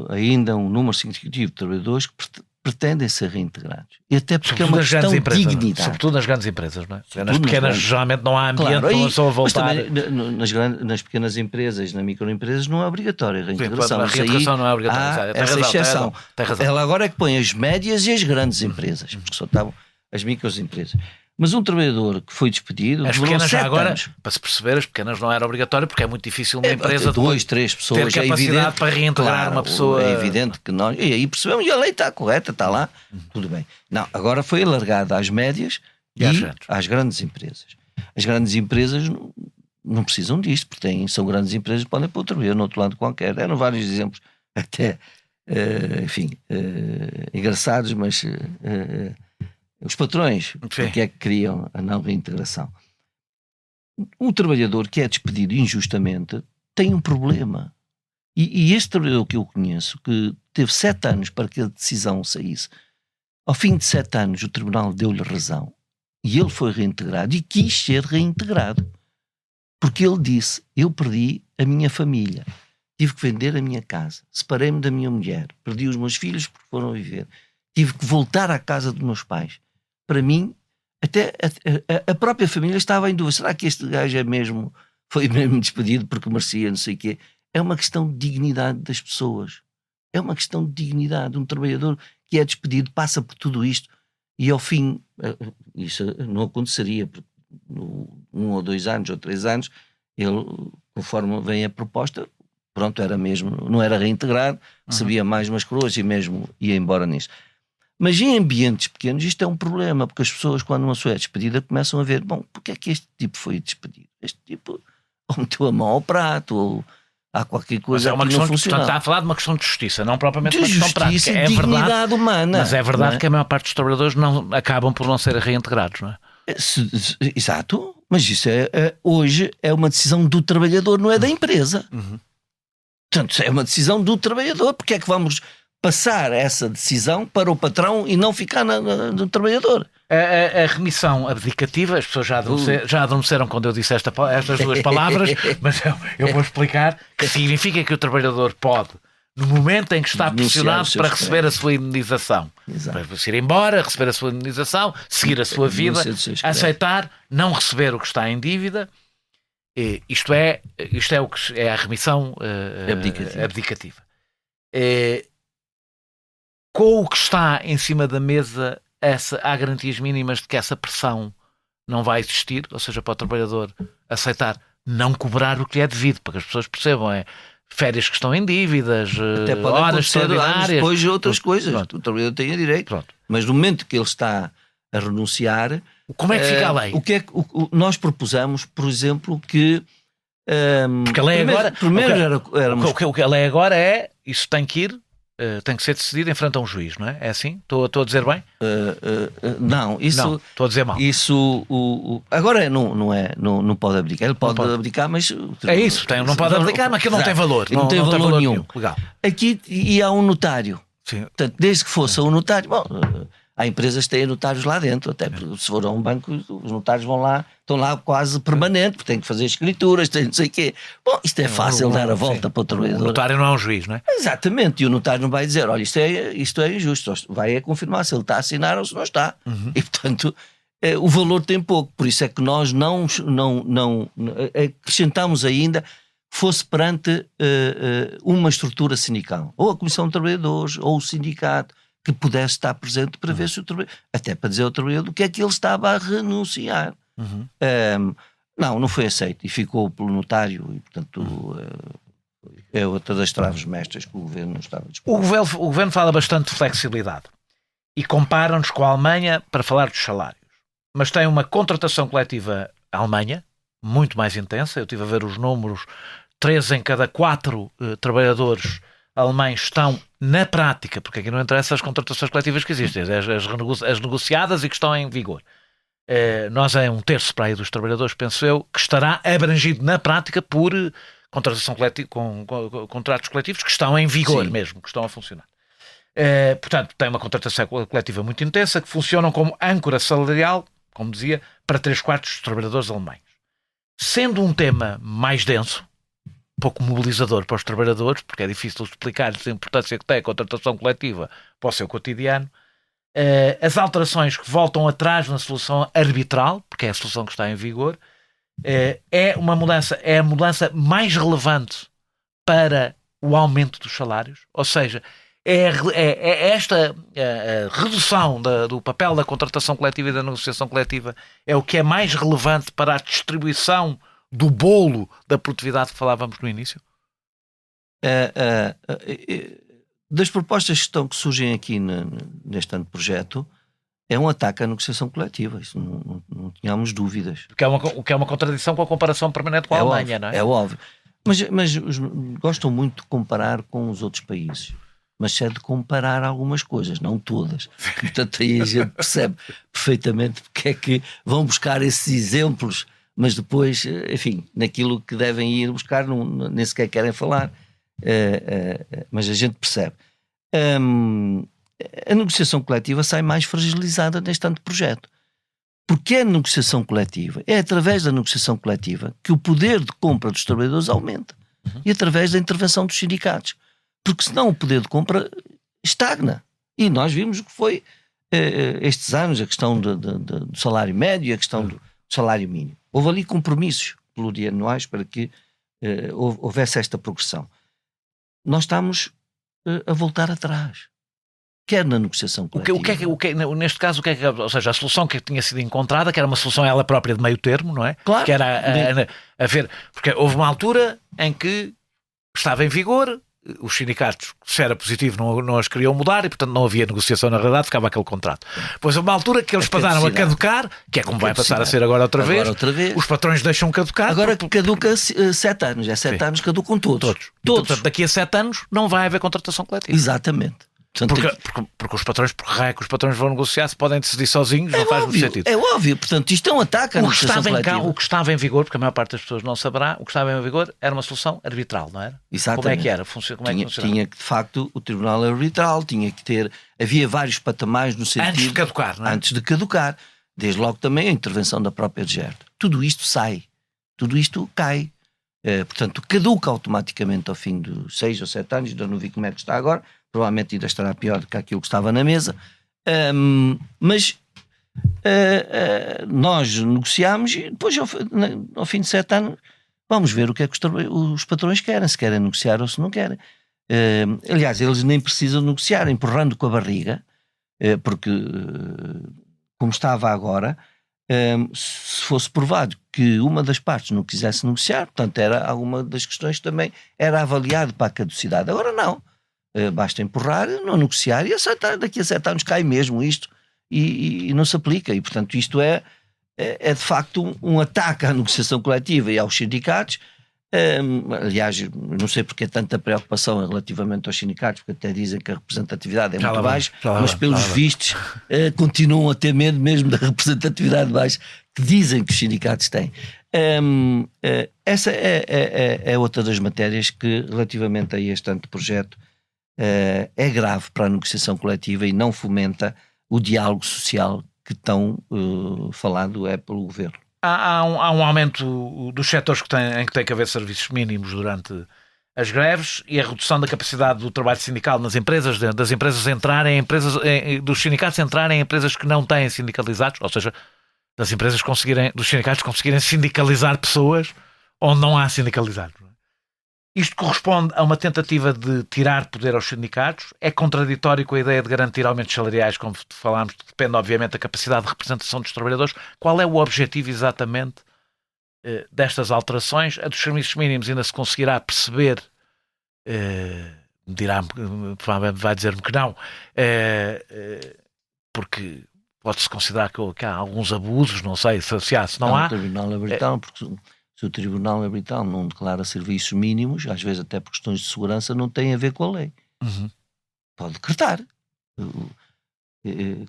ainda um número significativo de trabalhadores que pretendem ser reintegrados. E até porque sobretudo é uma questão de dignidade. Sobretudo nas grandes empresas, não é? Sobretudo Nas pequenas, grandes. geralmente não há ambiente Claro, para uma pessoa mas voltar. também nas pequenas empresas, nas microempresas, não é obrigatória a reintegração. A reintegração não é obrigatória. Há essa exceção. Tem razão. Ela agora é que põe as médias e as grandes empresas, porque só estavam as microempresas. Mas um trabalhador que foi despedido, As demorou pequenas, já 7 agora, anos. para se perceber, as pequenas não era obrigatório, porque é muito difícil uma empresa Ter 2, 3 pessoas, ter capacidade para reintegrar claro, uma pessoa. É evidente que nós. E aí percebemos, e a lei está correta, está lá, tudo bem. Não, agora foi alargada às médias E às grandes empresas. As grandes empresas não precisam disto, porque são grandes empresas que podem pôr outro dia no outro lado qualquer. Eram vários exemplos, até, engraçados, mas. Os patrões, porque é que queriam a não reintegração? Um trabalhador que é despedido injustamente tem um problema. E este trabalhador que eu conheço, que teve 7 anos para que a decisão saísse, ao fim de 7 anos o tribunal deu-lhe razão e ele foi reintegrado e quis ser reintegrado. Porque ele disse, eu perdi a minha família, tive que vender a minha casa, separei-me da minha mulher, perdi os meus filhos porque foram viver, tive que voltar à casa dos meus pais. Para mim, até a própria família estava em dúvida. Será que este gajo foi mesmo despedido porque merecia, não sei o quê? É uma questão de dignidade das pessoas. É uma questão de dignidade. Um trabalhador que é despedido passa por tudo isto e ao fim, isso não aconteceria, porque 1 ou 2 anos ou 3 anos, ele, conforme vem a proposta, pronto, era mesmo, não era reintegrado, recebia mais umas coroas e mesmo ia embora nisso. Mas em ambientes pequenos isto é um problema, porque as pessoas, quando uma pessoa é despedida, começam a ver, bom, porque é que este tipo foi despedido? Este tipo ou meteu a mão ao prato, ou há qualquer coisa que não funciona. Portanto, está a falar de uma questão de justiça, não propriamente de uma questão prática. É dignidade verdade, humana. Mas é verdade que a maior parte dos trabalhadores não acabam por não ser reintegrados, não é? Exato, mas isso hoje é uma decisão do trabalhador, não é da empresa. Portanto, é uma decisão do trabalhador. Porque é que vamos passar essa decisão para o patrão e não ficar no trabalhador? A remissão abdicativa, as pessoas já adormeceram quando eu disse estas 2 palavras, mas eu vou explicar que significa que o trabalhador pode, no momento em que está pressionado para receber a sua indemnização, para ir embora, receber a sua indemnização, seguir a sua vida, aceitar, não receber o que está em dívida. Isto é o que é a remissão abdicativa. Com o que está em cima da mesa, há garantias mínimas de que essa pressão não vai existir, ou seja, para o trabalhador aceitar não cobrar o que lhe é devido, para que as pessoas percebam, férias que estão em dívidas, horas extraordinárias, depois outras coisas. Pronto. O trabalhador tem a direito. Pronto. Mas no momento que ele está a renunciar, como é que fica a lei? Nós propusemos, por exemplo, que porque a lei o que a lei agora é, isso tem que ir, tem que ser decidido em frente a um juiz, não é? É assim? Estou a dizer bem? Não, isso... Não, estou a dizer mal. Isso, agora não pode abdicar. Ele pode abdicar, mas... É isso, não pode abdicar, mas aquilo não tem valor. Não tem valor nenhum. Legal. Aqui há um notário. Sim. Portanto, desde que fosse um notário... Bom, há empresas que têm notários lá dentro, até porque se for a um banco, os notários estão lá quase permanente, porque têm que fazer escrituras, têm não sei o quê. Bom, isto é fácil dar a volta para o trabalhador. O notário não é um juiz, não é? Exatamente, e o notário não vai dizer, olha, isto é injusto, vai confirmar se ele está a assinar ou se não está. E, portanto, o valor tem pouco, por isso é que nós não acrescentamos ainda fosse perante uma estrutura sindical, ou a Comissão de Trabalhadores, ou o sindicato, que pudesse estar presente para ver se o trabalhador, até para dizer ao trabalhador do que é que ele estava a renunciar. Não foi aceito e ficou pelo notário e, portanto, é outra das traves mestras que o governo não estava disponível. O governo fala bastante de flexibilidade e compara-nos com a Alemanha para falar dos salários, mas tem uma contratação coletiva Alemanha muito mais intensa. Eu estive a ver os números, 3 em cada 4 trabalhadores alemães estão na prática, porque aqui não interessa as contratações coletivas que existem, as negociadas e que estão em vigor. Nós é 1/3 para aí dos trabalhadores, penso eu, que estará abrangido na prática por contratação coletiva, com contratos coletivos que estão em vigor. Sim. Mesmo, que estão a funcionar. Portanto, tem uma contratação coletiva muito intensa, que funcionam como âncora salarial, como dizia, para 3/4 dos trabalhadores alemães. Sendo um tema mais denso, pouco mobilizador para os trabalhadores, porque é difícil explicar-lhes a importância que tem a contratação coletiva para o seu cotidiano, as alterações que voltam atrás na solução arbitral, porque é a solução que está em vigor, é a mudança mais relevante para o aumento dos salários, ou seja, esta redução do papel da contratação coletiva e da negociação coletiva é o que é mais relevante para a distribuição do bolo da produtividade que falávamos no início? Das propostas que surgem aqui neste ano de projeto, é um ataque à negociação coletiva, isso não tínhamos dúvidas. O que é uma contradição com a comparação permanente com a Alemanha, óbvio, não é? É óbvio. Mas gostam muito de comparar com os outros países. Mas é de comparar algumas coisas, não todas. Portanto, aí a gente percebe perfeitamente porque é que vão buscar esses exemplos, mas depois, enfim, naquilo que devem ir buscar, nem sequer querem falar. Mas a gente percebe. A negociação coletiva sai mais fragilizada neste ano de projeto. Porque é a negociação coletiva, é através da negociação coletiva que o poder de compra dos trabalhadores aumenta. E através da intervenção dos sindicatos. Porque senão o poder de compra estagna. E nós vimos o que foi estes anos, a questão do salário médio e a questão do salário mínimo. Houve ali compromissos plurianuais para que houvesse esta progressão. Nós estamos a voltar atrás. Quer na negociação coletiva. Neste caso, ou seja, a solução que tinha sido encontrada, que era uma solução ela própria de meio termo, não é? Claro. Que era a ver, porque houve uma altura em que estava em vigor, os sindicatos, se era positivo, não as queriam mudar e, portanto, não havia negociação na realidade, ficava aquele contrato. Pois houve uma altura que eles passaram a caducar, que é como vai passar a ser agora outra vez. Os patrões deixam caducar. Agora caduca 7 anos, 7 anos caducam todos. Portanto, daqui a 7 anos não vai haver contratação coletiva. Exatamente. Porque os patrões, por raio que os patrões vão negociar, se podem decidir sozinhos, não faz muito sentido. É óbvio, portanto, isto é um ataque à negociação coletiva. O que estava em vigor, porque a maior parte das pessoas não saberá, o que estava em vigor era uma solução arbitral, não era? Exatamente. Como é que era? Como é que funcionava? Tinha que, de facto, o tribunal arbitral, tinha que ter, havia vários patamares no sentido... Antes de caducar, não é? Antes de caducar. Desde logo também a intervenção da própria DGERT. Tudo isto sai, tudo isto cai. Portanto, caduca automaticamente ao fim de 6 ou 7 anos, ainda não vi como é que está agora, provavelmente ainda estará pior do que aquilo que estava na mesa, mas nós negociámos e depois ao fim de 7 anos vamos ver o que é que os patrões querem, se querem negociar ou se não querem. Aliás, eles nem precisam negociar, empurrando com a barriga, porque como estava agora, se fosse provado que uma das partes não quisesse negociar, portanto era alguma das questões que também era avaliado para a caducidade. Agora não. Basta empurrar, não negociar e aceitar, daqui a 7 anos cai mesmo isto e não se aplica. E, portanto, isto é de facto um ataque à negociação coletiva e aos sindicatos. Aliás, não sei porque é tanta preocupação relativamente aos sindicatos, porque até dizem que a representatividade é muito baixa, mas pelos vistos continuam a ter medo mesmo da representatividade baixa que dizem que os sindicatos têm. Essa é outra das matérias que, relativamente a este anteprojeto, é grave para a negociação coletiva e não fomenta o diálogo social que tão falado pelo governo. Há um aumento dos setores em que tem que haver serviços mínimos durante as greves e a redução da capacidade do trabalho sindical nas empresas, das empresas entrarem dos sindicatos entrarem em empresas que não têm sindicalizados, ou seja, dos sindicatos conseguirem sindicalizar pessoas onde não há sindicalizados. Isto corresponde a uma tentativa de tirar poder aos sindicatos? É contraditório com a ideia de garantir aumentos salariais, como falámos, depende obviamente da capacidade de representação dos trabalhadores. Qual é o objetivo exatamente destas alterações? A dos serviços mínimos ainda se conseguirá perceber, provavelmente vai dizer-me que não, porque pode-se considerar que há alguns abusos, não sei se há, se não há. Porque se o Tribunal Arbitral não declara serviços mínimos, às vezes até por questões de segurança, não tem a ver com a lei. Uhum. Pode decretar.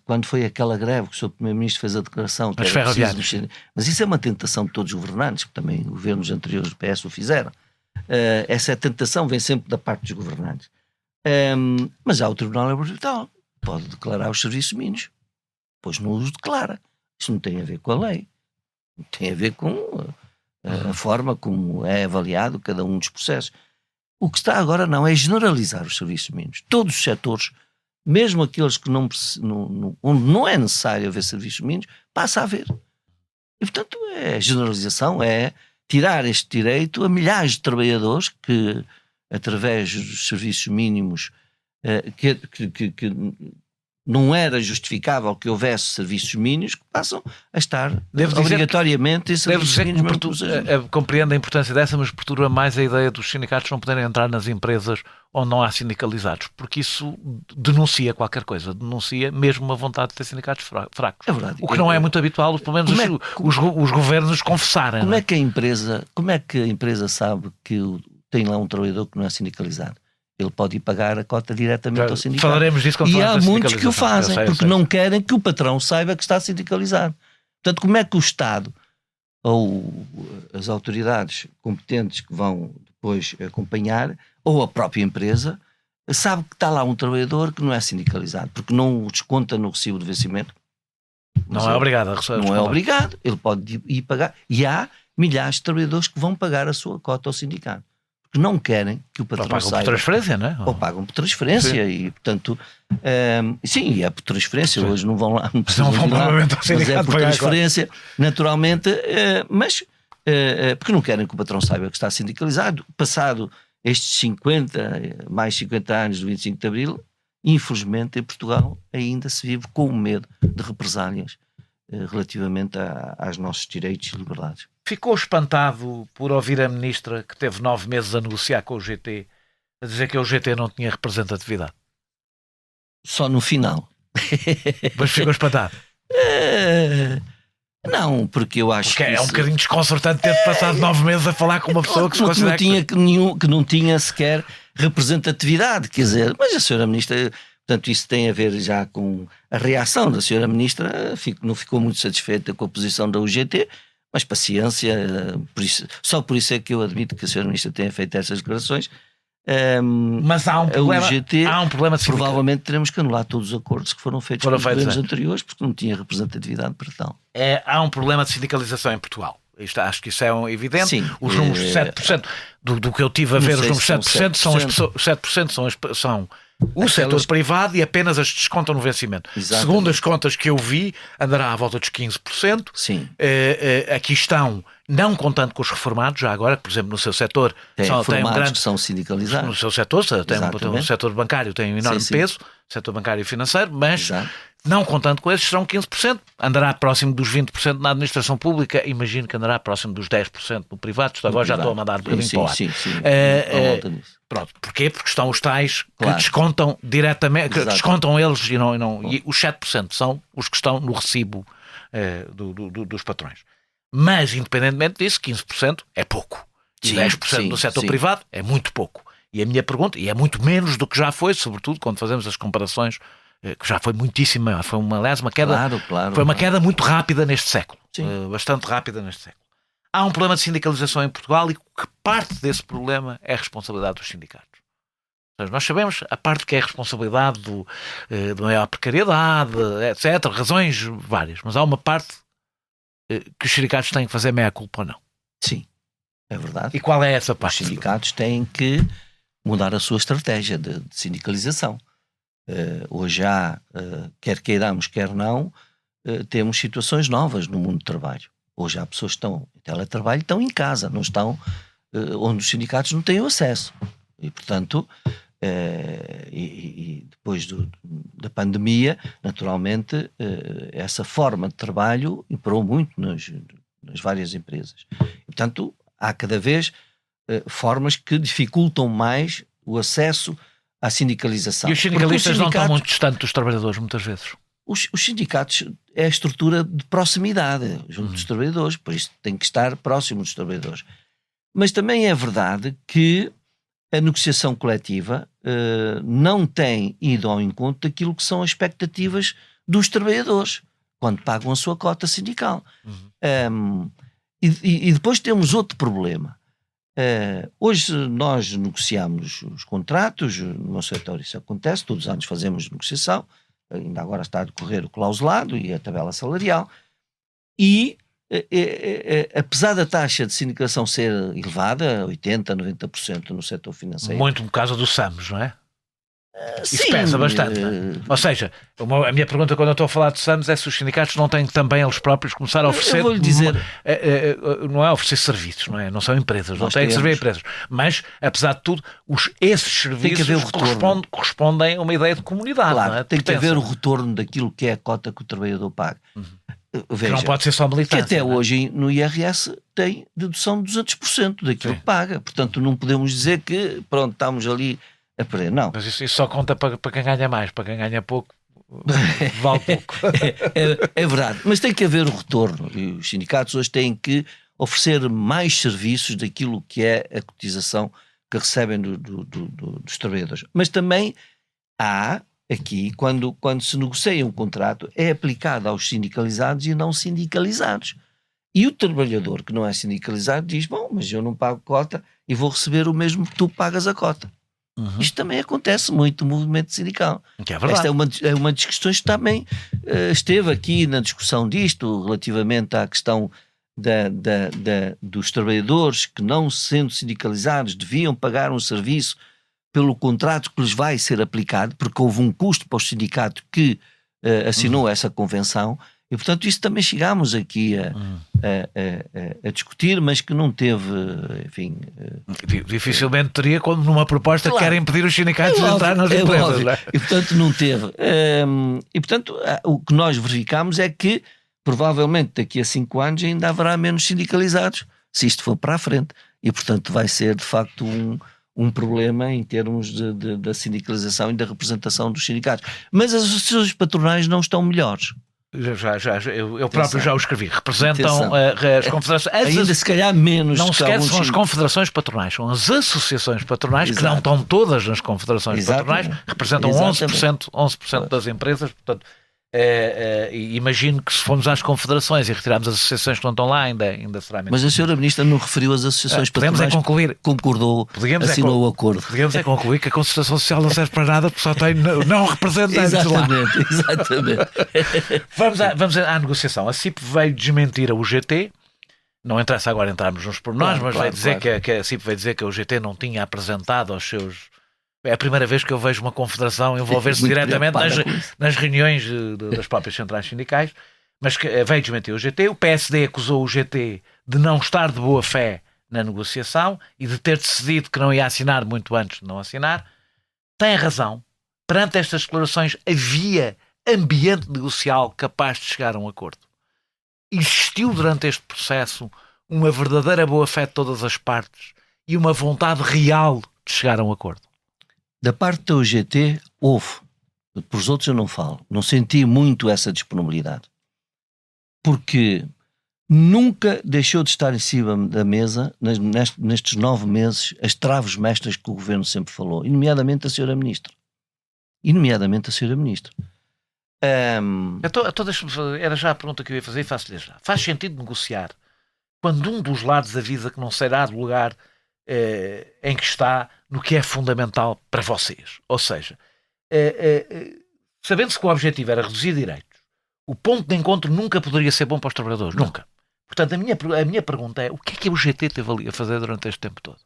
Quando foi aquela greve que o Sr. Primeiro-Ministro fez a declaração... Mas ferroviários. Mas isso é uma tentação de todos os governantes, que também governos anteriores do PS o fizeram. Essa tentação vem sempre da parte dos governantes. Mas há o Tribunal Arbitral. Pode declarar os serviços mínimos. Pois não os declara. Isso não tem a ver com a lei. Tem a ver com... a forma como é avaliado cada um dos processos. O que está agora não é generalizar os serviços mínimos. Todos os setores mesmo aqueles que onde não é necessário haver serviços mínimos, passa a haver. E, portanto, é generalização, é tirar este direito a milhares de trabalhadores que, através dos serviços mínimos, que não era justificável que houvesse serviços mínimos, que passam a estar obrigatoriamente em serviços mínimos. Compreendo a importância dessa, mas perturba mais a ideia dos sindicatos não poderem entrar nas empresas onde não há sindicalizados, porque isso denuncia qualquer coisa, denuncia mesmo uma vontade de ter sindicatos fracos. É verdade. O que não é muito habitual, pelo menos os governos confessarem. Como é que a empresa sabe que tem lá um trabalhador que não é sindicalizado? Ele pode ir pagar a cota diretamente ao sindicato. Falaremos disso quando há muitos que o fazem, eu sei. Porque não querem que o patrão saiba que está sindicalizado. Portanto, como é que o Estado ou as autoridades competentes que vão depois acompanhar, ou a própria empresa, sabe que está lá um trabalhador que não é sindicalizado, porque não o desconta no recibo de vencimento? Não é obrigado a receber. Não é obrigado, ele pode ir pagar. E há milhares de trabalhadores que vão pagar a sua cota ao sindicato. Porque não querem que o patrão saiba. Ou pagam por transferência, não é? Ou pagam por transferência. Sim. E, portanto, sim, é por transferência. Sim. Hoje não vão lá, não vão lá, mas é por transferência, naturalmente, mas porque não querem que o patrão saiba que está sindicalizado. Passado estes mais 50 anos do 25 de Abril, infelizmente, em Portugal ainda se vive com medo de represálias relativamente aos nossos direitos e liberdades. Ficou espantado por ouvir a ministra, que teve 9 meses a negociar com o GT, a dizer que o GT não tinha representatividade? Só no final. Mas ficou espantado? Não, porque eu acho que é um bocadinho desconcertante ter passado 9 meses a falar com uma pessoa que se considera que não tinha sequer representatividade, quer dizer, mas a senhora ministra, portanto isso tem a ver já com a reação da senhora ministra, não ficou muito satisfeita com a posição da UGT, mas paciência, só por isso é que eu admito que a senhora ministra tenha feito estas declarações. Mas há um problema, há um problema de provavelmente teremos que anular todos os acordos que foram feitos com os governos anteriores, porque não tinha representatividade para tal. Há um problema de sindicalização em Portugal. Acho que isso é evidente. Sim, os números de 7%, do que eu tive a ver, os números de 7% são o setor privado e apenas as descontam no vencimento. Exatamente. Segundo as contas que eu vi, andará à volta dos 15%. Sim. Aqui estão, não contando com os reformados, já agora, por exemplo, no seu setor tem um grande que são sindicalizados. No seu setor, o setor bancário tem um enorme peso, o setor bancário e financeiro, mas Exato. Não contando com esses, serão 15%. Andará próximo dos 20% na administração pública. Imagino que andará próximo dos 10% no privado. Isto agora já estou a mandar um bocadinho para o ar. Sim. Pronto. Porquê? Porque estão os tais que descontam diretamente, que descontam eles e os 7% são os que estão no recibo dos patrões. Mas, independentemente disso, 15% é pouco. E 10% no setor privado é muito pouco. E a minha pergunta, e é muito menos do que já foi, sobretudo quando fazemos as comparações, que já foi muitíssimo maior. Foi uma queda, queda muito rápida neste século. Bastante rápida neste século. Há um problema de sindicalização em Portugal e que parte desse problema é a responsabilidade dos sindicatos. Ou seja, nós sabemos a parte que é a responsabilidade da maior precariedade, etc. Razões várias. Mas há uma parte que os sindicatos têm que fazer meia-culpa ou não. Sim, é verdade. E qual é essa parte? Os sindicatos têm que mudar a sua estratégia de sindicalização. Hoje há, quer queiramos, quer não, temos situações novas no mundo do trabalho. Hoje há pessoas que estão em teletrabalho e estão em casa, não estão onde os sindicatos não têm o acesso. E, portanto, depois da pandemia, naturalmente, essa forma de trabalho imperou muito nas várias empresas. E, portanto, há cada vez formas que dificultam mais o acesso à sindicalização. E os sindicalistas não estão muito distantes dos trabalhadores, muitas vezes. Os sindicatos é a estrutura de proximidade junto dos trabalhadores, por isso tem que estar próximo dos trabalhadores. Mas também é verdade que a negociação coletiva não tem ido ao encontro daquilo que são as expectativas dos trabalhadores quando pagam a sua cota sindical. E depois temos outro problema. Hoje nós negociamos os contratos, no meu setor isso acontece, todos os anos fazemos negociação, ainda agora está a decorrer o clausulado e a tabela salarial, e apesar da taxa de sindicação ser elevada, 80%, 90% no setor financeiro. Muito por causa do SAMS, não é? Isso Sim, pesa bastante. Não é? Ou seja, a minha pergunta quando eu estou a falar de SAMs é se os sindicatos não têm também eles próprios começar a oferecer. Eu vou-lhe dizer. Não é oferecer serviços, não é? Não são empresas, não Nós têm que servir a temos. empresas. Mas, apesar de tudo, esses serviços haver o retorno. correspondem a uma ideia de comunidade. Claro, não é? tem que Pertença. haver o retorno daquilo que é a cota que o trabalhador paga. Que Veja, não pode ser só que militância. até não é? hoje no IRS tem dedução de 200% daquilo Sim. que paga. Portanto, não podemos dizer que, pronto, estamos ali a perder. Não. Mas isso só conta para quem ganha mais, para quem ganha pouco, vale pouco. É verdade, mas tem que haver o retorno. E os sindicatos hoje têm que oferecer mais serviços daquilo que é a cotização que recebem dos trabalhadores. Mas também há aqui, quando se negocia um contrato, é aplicado aos sindicalizados e não sindicalizados. E o trabalhador que não é sindicalizado diz, bom, mas eu não pago cota e vou receber o mesmo que tu pagas a cota. Isto também acontece muito no movimento sindical. Que é verdade. Esta é uma das questões que também esteve aqui na discussão disto, relativamente à questão dos trabalhadores que, não sendo sindicalizados, deviam pagar um serviço pelo contrato que lhes vai ser aplicado, porque houve um custo para o sindicato que assinou essa convenção, e portanto isso também chegámos aqui a discutir, mas que não teve, enfim... Dificilmente teria, como numa proposta Claro. que quer impedir os sindicatos de entrar nas é empresas. óbvio. Não é? E portanto não teve. E portanto o que nós verificamos é que provavelmente daqui a 5 anos ainda haverá menos sindicalizados, se isto for para a frente. E portanto vai ser de facto um problema em termos da sindicalização e da representação dos sindicatos. Mas as associações patronais não estão melhores. Eu próprio já o escrevi. Representam as confederações. Ainda se calhar menos. Não que sequer alguns são as confederações patronais, são as associações patronais, que não estão todas nas confederações patronais, representam 11% das empresas, portanto, imagino que se formos às confederações e retirarmos as associações que não estão lá, ainda será menos. Mas a senhora Ministra não referiu as associações patronais, concluir, concordou, assinou o acordo. Podemos concluir que a concertação social não serve para nada porque só tem não representantes lá. Exatamente. Vamos à negociação. A CIP veio desmentir a UGT. Não interessa agora entrarmos nos pormenores, mas veio dizer que a CIP veio dizer que a UGT não tinha apresentado aos seus... É a primeira vez que eu vejo uma confederação envolver-se diretamente nas reuniões das próprias centrais sindicais, mas que veio desmentir o UGT. O PSD acusou o UGT de não estar de boa fé na negociação e de ter decidido que não ia assinar muito antes de não assinar. Tem razão. Perante estas declarações havia ambiente negocial capaz de chegar a um acordo. Existiu durante este processo uma verdadeira boa fé de todas as partes e uma vontade real de chegar a um acordo. Da parte da UGT houve. Por os outros eu não falo. Não senti muito essa disponibilidade. Porque nunca deixou de estar em cima da mesa, nestes 9 meses, as traves mestras que o Governo sempre falou, e nomeadamente a Sra. Ministra. Era já a pergunta que eu ia fazer e faço-lhe já. Faz sentido negociar quando um dos lados avisa que não será do lugar em que está no que é fundamental para vocês? Ou seja, sabendo-se que o objetivo era reduzir direitos, o ponto de encontro nunca poderia ser bom para os trabalhadores. Não. Nunca. Portanto, a minha pergunta é: o que é o GT teve ali a fazer durante este tempo todo?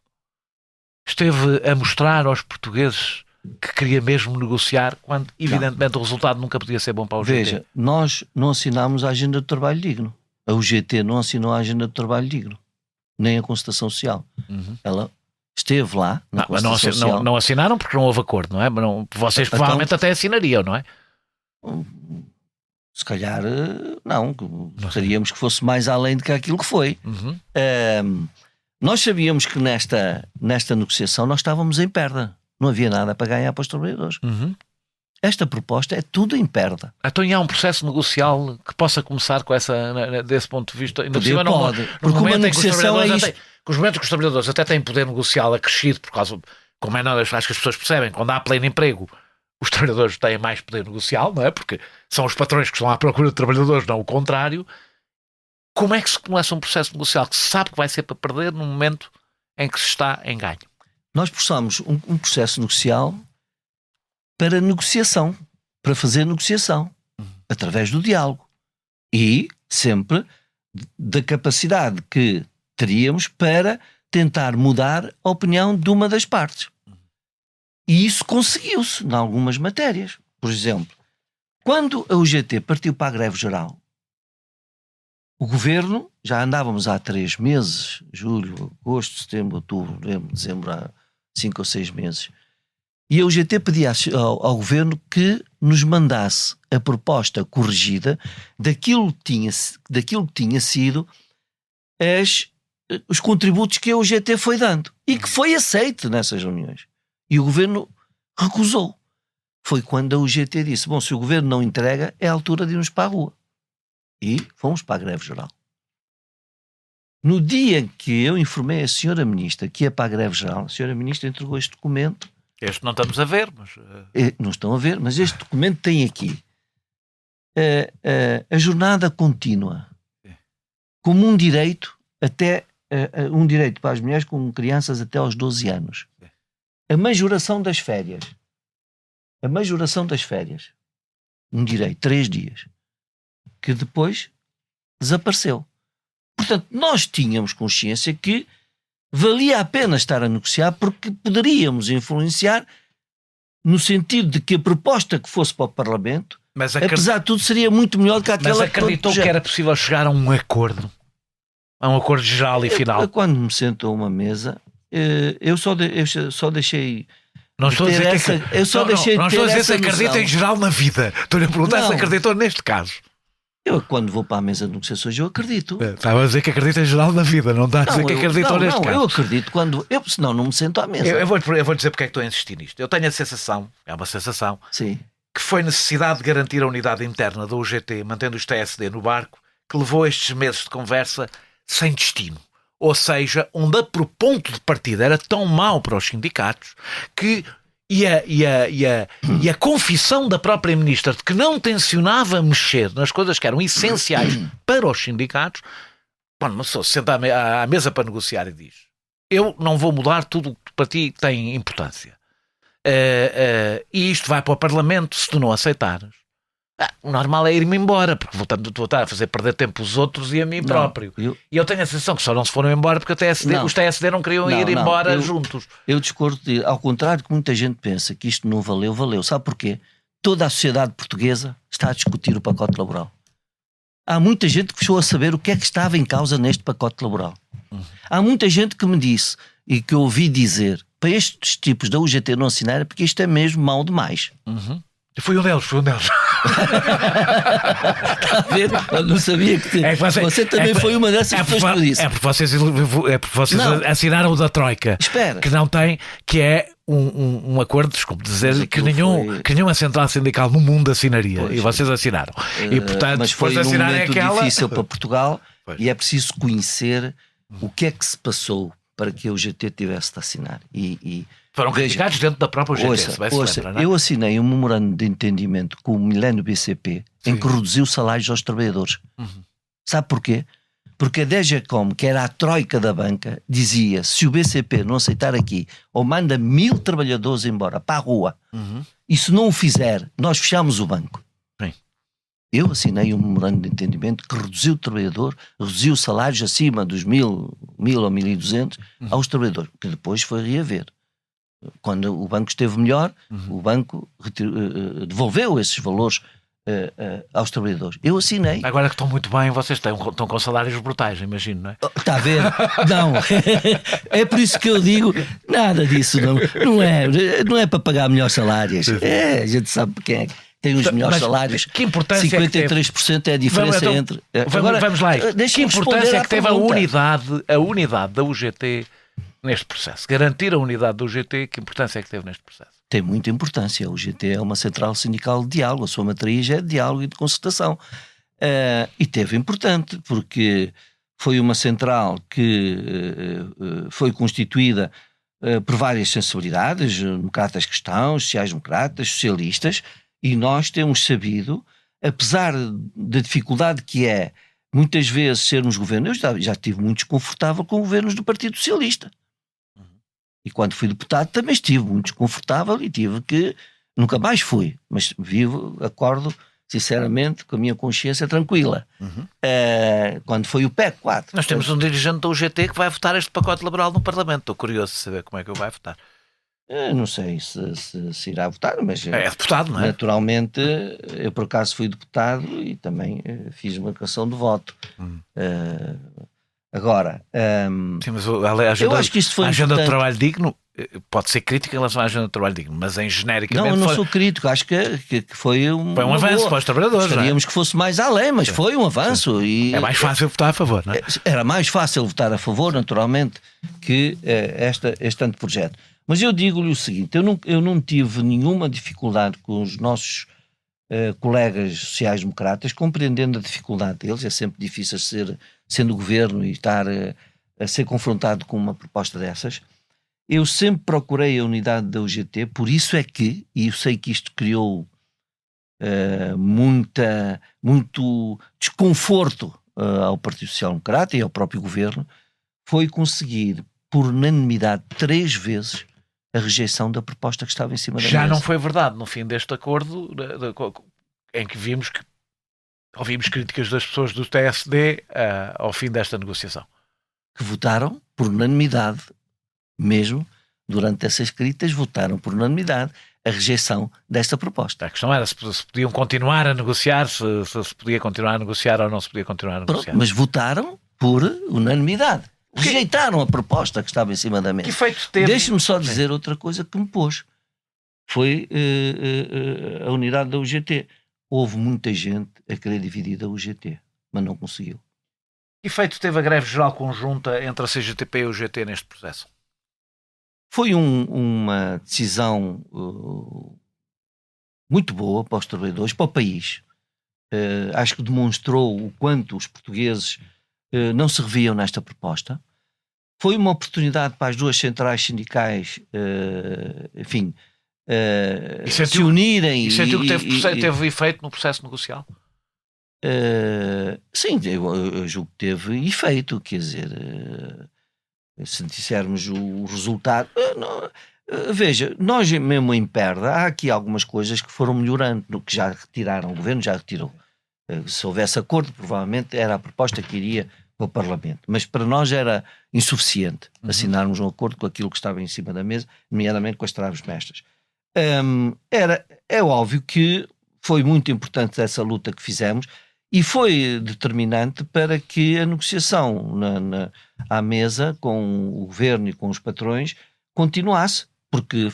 Esteve a mostrar aos portugueses que queria mesmo negociar, quando evidentemente o resultado nunca podia ser bom para o GT. Veja, nós não assinámos a Agenda do Trabalho Digno. A UGT não assinou a Agenda do Trabalho Digno, nem a Concertação Social. Ela esteve lá na Concertação Social. Não assinaram porque não houve acordo, não é? Vocês provavelmente até assinariam, não é? Se calhar não. Gostaríamos que fosse mais além do que aquilo que foi. Nós sabíamos que nesta negociação nós estávamos em perda. Não havia nada para ganhar para os trabalhadores. Esta proposta é tudo em perda. Então há um processo negocial que possa começar com desse ponto de vista? Pode. Porque uma negociação é isto. Os momentos que os trabalhadores até têm poder negocial acrescido, por causa, como é nada, acho que as pessoas percebem, quando há pleno emprego, os trabalhadores têm mais poder negocial, não é? Porque são os patrões que estão à procura de trabalhadores, não o contrário. Como é que se começa um processo negocial que se sabe que vai ser para perder no momento em que se está em ganho? Nós forçamos um processo negocial para negociação, para fazer negociação, através do diálogo. E sempre da capacidade que teríamos para tentar mudar a opinião de uma das partes. E isso conseguiu-se em algumas matérias. Por exemplo, quando a UGT partiu para a greve geral, o governo, já andávamos há 3 meses, julho, agosto, setembro, outubro, novembro, dezembro, há 5 ou 6 meses, e a UGT pedia ao governo que nos mandasse a proposta corrigida daquilo que tinha sido os contributos que a UGT foi dando e que foi aceito nessas reuniões. E o governo recusou. Foi quando a UGT disse, bom, se o governo não entrega, é a altura de irmos para a rua. E fomos para a greve geral. No dia em que eu informei a senhora ministra que ia para a greve geral, a senhora ministra entregou este documento. Este não estamos a ver, mas... Não estão a ver, mas este documento tem aqui a jornada contínua como um direito um direito para as mulheres com crianças até aos 12 anos. A majoração das férias. Um direito, 3 dias. Que depois desapareceu. Portanto, nós tínhamos consciência que valia a pena estar a negociar porque poderíamos influenciar no sentido de que a proposta que fosse para o Parlamento, apesar de tudo, seria muito melhor do que aquela Mas acreditou que era possível chegar a um acordo? A um acordo geral e final? Quando me sento a uma mesa, eu só deixei... Não estou a dizer se acredita em geral na vida. Estou-lhe a perguntar se acreditou neste caso. Eu, quando vou para a mesa de negociações, eu acredito. Estava a dizer que acredita em geral na vida, não está a dizer que acreditou neste caso. Eu acredito senão não me sento à mesa. Eu vou dizer porque é que estou a insistir nisto. Eu tenho a sensação, é uma sensação, sim, que foi necessidade de garantir a unidade interna da UGT, mantendo os TSD no barco, que levou estes meses de conversa sem destino. Ou seja, onde o ponto de partida era tão mau para os sindicatos que... E a confissão da própria ministra de que não tencionava mexer nas coisas que eram essenciais para os sindicatos, quando uma pessoa se senta à mesa para negociar e diz: eu não vou mudar tudo o que para ti tem importância. E isto vai para o Parlamento se tu não aceitares. O normal é ir-me embora, porque vou estar a fazer perder tempo os outros e a mim próprio. E eu tenho a sensação que só não se foram embora porque os TSD não queriam ir embora juntos. Eu discordo, ao contrário que muita gente pensa que isto não valeu. Sabe porquê? Toda a sociedade portuguesa está a discutir o pacote laboral. Há muita gente que ficou a saber o que é que estava em causa neste pacote laboral. Há muita gente que me disse e que eu ouvi dizer para estes tipos da UGT não assinar porque isto é mesmo mau demais. Foi um deles. Está a ver? Eu não sabia que você também foi uma dessas pessoas que eu disse. É porque vocês assinaram o da Troika. Espera. Que não tem, que é um acordo, desculpe dizer, que nenhuma central sindical no mundo assinaria. Pois, e vocês assinaram. E portanto, mas foi depois de assinar um momento difícil para Portugal. Pois. E é preciso conhecer o que é que se passou para que a UGT tivesse de assinar. Foram criticados dentro da própria UGT. Eu assinei um memorando de entendimento com o Milênio BCP em que reduziu os salários aos trabalhadores. Sabe porquê? Porque a DGCOM, que era a troika da banca, dizia: se o BCP não aceitar aqui, ou manda 1000 trabalhadores embora para a rua, e se não o fizer, nós fechamos o banco. Sim. Eu assinei um memorando de entendimento que reduziu o trabalhador, reduziu os salários acima dos 1000 ou 1200 aos trabalhadores, que depois foi reaver. Quando o banco esteve melhor, o banco devolveu esses valores aos trabalhadores. Eu assinei. Agora que estão muito bem, vocês estão com salários brutais, imagino, não é? Está a ver? Não. É por isso que eu digo, nada disso não é para pagar melhores salários. A gente sabe quem é que tem os melhores salários. Que importância 53% é a diferença entre... Vamos lá. Que importância é que teve a unidade da UGT neste processo? Garantir a unidade do UGT, que importância é que teve neste processo? Tem muita importância. O UGT é uma central sindical de diálogo, a sua matriz é de diálogo e de concertação. E teve importante, porque foi uma central que foi constituída por várias sensibilidades, democratas cristãos, sociais-democratas, socialistas, e nós temos sabido, apesar da dificuldade que é muitas vezes sermos governos, eu já estive muito desconfortável com governos do Partido Socialista. E quando fui deputado também estive muito desconfortável e tive que... Nunca mais fui, mas acordo sinceramente com a minha consciência tranquila. Quando foi o PEC 4. Nós temos um dirigente da UGT que vai votar este pacote laboral no Parlamento. Estou curioso de saber como é que ele vai votar. Não sei se irá votar, mas É deputado, não é? naturalmente eu por acaso fui deputado e também fiz uma declaração de voto. Agora, Sim, mas a agenda, eu acho que isto foi a agenda do importante. trabalho digno pode ser crítica em relação à agenda do trabalho digno, mas em Não, genericamente eu não foi, sou crítico, acho que foi foi um avanço para os trabalhadores. Não é? Gostaríamos que fosse mais além, mas foi um avanço. E É mais fácil votar a favor, não é? era mais fácil votar a favor, naturalmente, que este anteprojeto. Mas eu digo-lhe o seguinte, eu não tive nenhuma dificuldade com os nossos colegas sociais-democratas, compreendendo a dificuldade deles, é sempre difícil sendo governo e estar a ser confrontado com uma proposta dessas. Eu sempre procurei a unidade da UGT, por isso é que, e eu sei que isto criou muito desconforto ao Partido Social Democrata e ao próprio governo, foi conseguir, por unanimidade, 3 vezes, a rejeição da proposta que estava em cima da mesa. Já não foi verdade no fim deste acordo, em que ouvimos críticas das pessoas do TSD ao fim desta negociação. Que votaram por unanimidade, mesmo durante essas escritas, votaram por unanimidade a rejeição desta proposta. A questão era se podiam continuar a negociar, se podia continuar a negociar ou não se podia continuar a negociar. Pronto, mas votaram por unanimidade. Rejeitaram a proposta que estava em cima da mesa. Que efeito teve? Deixe-me só dizer outra coisa que me pôs. Foi a unidade da UGT. Houve muita gente a querer dividir a UGT, mas não conseguiu. Que efeito teve a greve geral conjunta entre a CGTP e a UGT neste processo? Foi uma decisão muito boa para os trabalhadores, para o país. Acho que demonstrou o quanto os portugueses não se reviam nesta proposta. Foi uma oportunidade para as duas centrais sindicais, se unirem. E sentiu que teve efeito no processo negocial? Sim, eu julgo que teve efeito, quer dizer, se dissermos o resultado. Veja, nós mesmo em perda, há aqui algumas coisas que foram melhorando, no que já retiraram, o governo já retirou. Se houvesse acordo, provavelmente era a proposta que iria para o Parlamento, mas para nós era insuficiente assinarmos um acordo com aquilo que estava em cima da mesa, nomeadamente com as traves mestras. É óbvio que foi muito importante essa luta que fizemos e foi determinante para que a negociação à mesa com o governo e com os patrões continuasse, porque,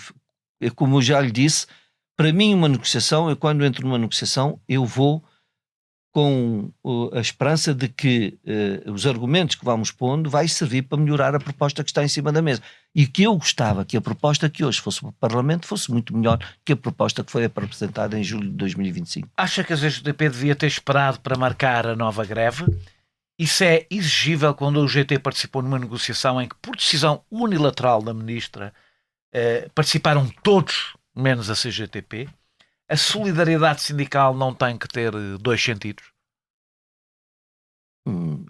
como eu já lhe disse, para mim uma negociação, eu quando entro numa negociação, eu vou com a esperança de que os argumentos que vamos pondo vai servir para melhorar a proposta que está em cima da mesa. E que eu gostava que a proposta que hoje fosse para o Parlamento fosse muito melhor que a proposta que foi apresentada em julho de 2025. Acha que a CGTP devia ter esperado para marcar a nova greve? Isso é exigível quando a UGT participou numa negociação em que, por decisão unilateral da Ministra, participaram todos, menos a CGTP? A solidariedade sindical não tem que ter 2 sentidos?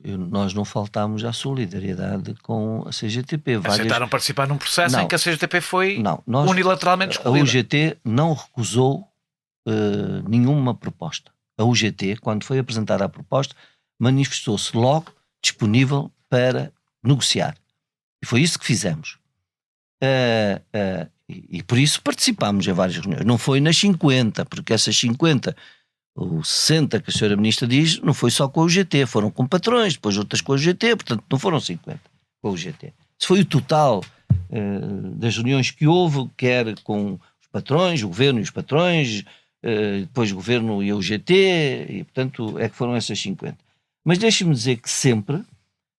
Nós não faltámos à solidariedade com a CGTP. Aceitaram participar num processo em que a CGTP foi unilateralmente escolhida. A UGT não recusou nenhuma proposta. A UGT, quando foi apresentada a proposta, manifestou-se logo disponível para negociar. E foi isso que fizemos. E por isso participámos em várias reuniões. Não foi nas 50, porque essas 50 ou 60 que a senhora Ministra diz, não foi só com a UGT, foram com patrões, depois outras com a UGT, portanto não foram 50 com a UGT. Isso foi o total das reuniões que houve, quer com os patrões, o governo e os patrões, depois o governo e a UGT, e portanto é que foram essas 50. Mas deixe-me dizer que sempre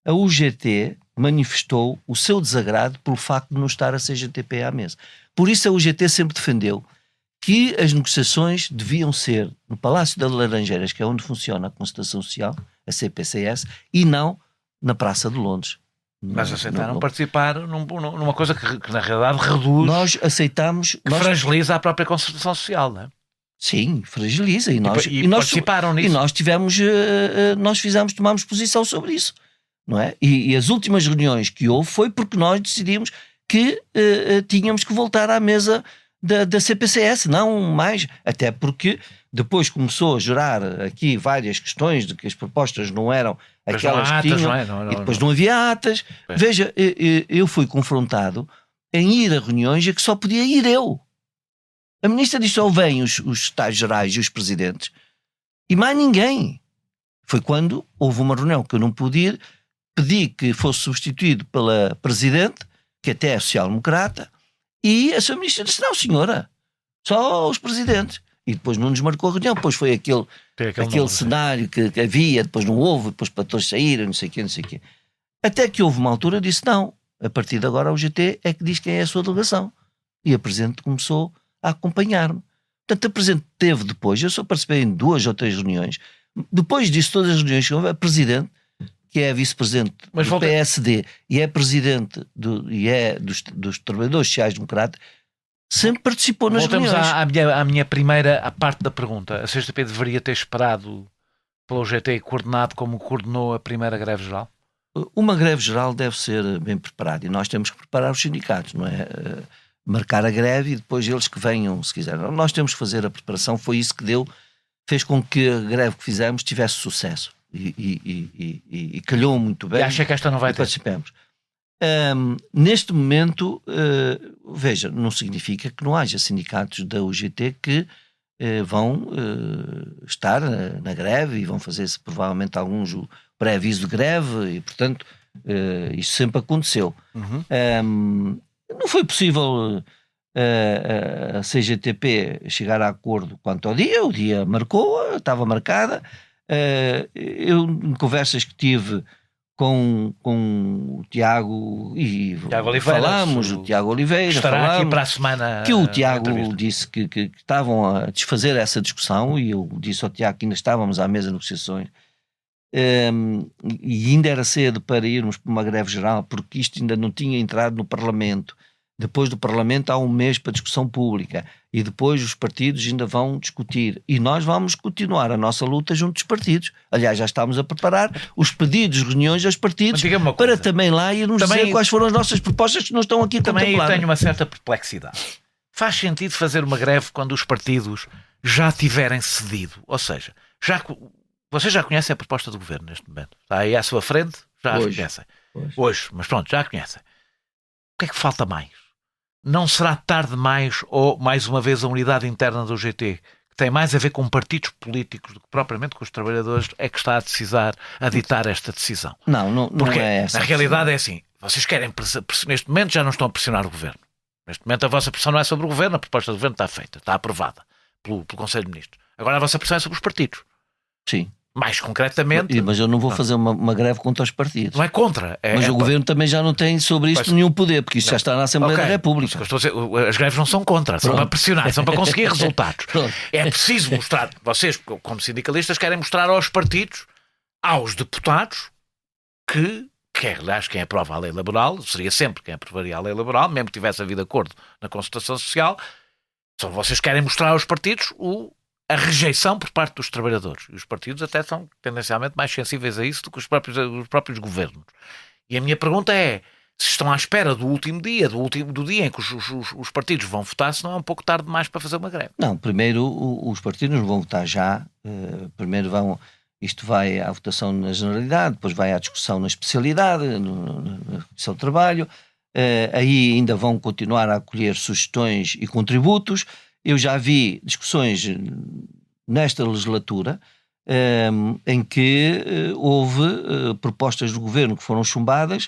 a UGT manifestou o seu desagrado pelo facto de não estar a CGTP à mesa. Por isso a UGT sempre defendeu que as negociações deviam ser no Palácio das Laranjeiras, que é onde funciona a Concertação Social, a CPCS, e não na Praça de Londres. Mas aceitaram participar numa coisa que na realidade reduz, nós aceitamos, fragiliza a própria Concertação Social, não é? Sim, fragiliza. E nós participaram nisso. E nós tomámos posição sobre isso. Não é? E as últimas reuniões que houve foi porque nós decidimos que tínhamos que voltar à mesa da CPCS, não mais, até porque depois começou a gerar aqui várias questões de que as propostas não eram aquelas que tinham, e depois não havia atas. Veja, eu fui confrontado em ir a reuniões a que só podia ir eu. A ministra disse: ou vêm os secretários-gerais e os presidentes, e mais ninguém. Foi quando houve uma reunião que eu não pude ir, pedi que fosse substituído pela presidente, que até é social-democrata, e a sua ministra disse: não, senhora, só os presidentes. E depois não nos marcou a reunião, depois foi aquele cenário que havia, depois não houve, depois para todos saírem, não sei o quê. Até que houve uma altura, eu disse: não, a partir de agora o GT é que diz quem é a sua delegação. E a presidente começou a acompanhar-me. Portanto, a presidente teve depois, eu só participei em 2 ou 3 reuniões, depois disso, todas as reuniões que houve, a presidente, que é a vice-presidente do PSD e é presidente dos trabalhadores sociais-democratas, sempre participou nas reuniões. Voltamos à minha primeira parte da pergunta. A CGTP deveria ter esperado pelo GT coordenado como coordenou a primeira greve geral? Uma greve geral deve ser bem preparada e nós temos que preparar os sindicatos, não é? Marcar a greve e depois eles que venham, se quiserem. Nós temos que fazer a preparação, foi isso que fez com que a greve que fizemos tivesse sucesso e calhou muito bem. E acha que esta não vai ter? Participamos. Neste momento, veja, não significa que não haja sindicatos da UGT que vão estar na greve e vão fazer provavelmente alguns pré-aviso de greve e, portanto, isso sempre aconteceu. Não foi possível a CGTP chegar a acordo quanto ao dia, o dia marcou, estava marcada. Eu, em conversas que tive com o Tiago e falamos, o Tiago Oliveira, estará aqui para a semana, que o Tiago disse que estavam a desfazer essa discussão e eu disse ao Tiago que ainda estávamos à mesa de negociações e ainda era cedo para irmos para uma greve geral porque isto ainda não tinha entrado no Parlamento. Depois do Parlamento há um mês para discussão pública e depois os partidos ainda vão discutir e nós vamos continuar a nossa luta junto dos partidos. Aliás, já estamos a preparar os pedidos, reuniões aos partidos para também lá irmos dizer quais foram as nossas propostas que não estão aqui contempladas. Também eu tenho uma certa perplexidade. Faz sentido fazer uma greve quando os partidos já tiverem cedido? Ou seja, vocês já conhecem a proposta do Governo neste momento? Está aí à sua frente? Já a conhecem. Hoje, mas pronto, já a conhecem. O que é que falta mais? Não será tarde demais ou, mais uma vez, a unidade interna do GT, que tem mais a ver com partidos políticos do que propriamente com os trabalhadores, é que está a ditar esta decisão? Não porque é essa. Na realidade é assim, vocês querem, neste momento já não estão a pressionar o Governo. Neste momento a vossa pressão não é sobre o Governo, a proposta do Governo está feita, está aprovada pelo Conselho de Ministros. Agora a vossa pressão é sobre os partidos. Sim. Mais concretamente... Mas eu não vou fazer uma greve contra os partidos. Não é contra. Mas o Governo também já não tem sobre isto nenhum poder, porque isto já está na Assembleia da República. As greves não são contra, são para pressionar, são para conseguir resultados. É preciso mostrar, vocês como sindicalistas querem mostrar aos partidos, aos deputados, aliás, quem aprova a lei laboral, seria sempre quem aprovaria a lei laboral, mesmo que tivesse havido acordo na consultação social, só vocês querem mostrar aos partidos a rejeição por parte dos trabalhadores. E os partidos até são tendencialmente mais sensíveis a isso do que os próprios governos. E a minha pergunta é, se estão à espera do último dia, do dia em que os partidos vão votar, se não é um pouco tarde demais para fazer uma greve? Não, primeiro os partidos não vão votar já. Primeiro isto vai à votação na generalidade, depois vai à discussão na especialidade, na Comissão de Trabalho. Aí ainda vão continuar a acolher sugestões e contributos. Eu já vi discussões nesta legislatura em que houve propostas do Governo que foram chumbadas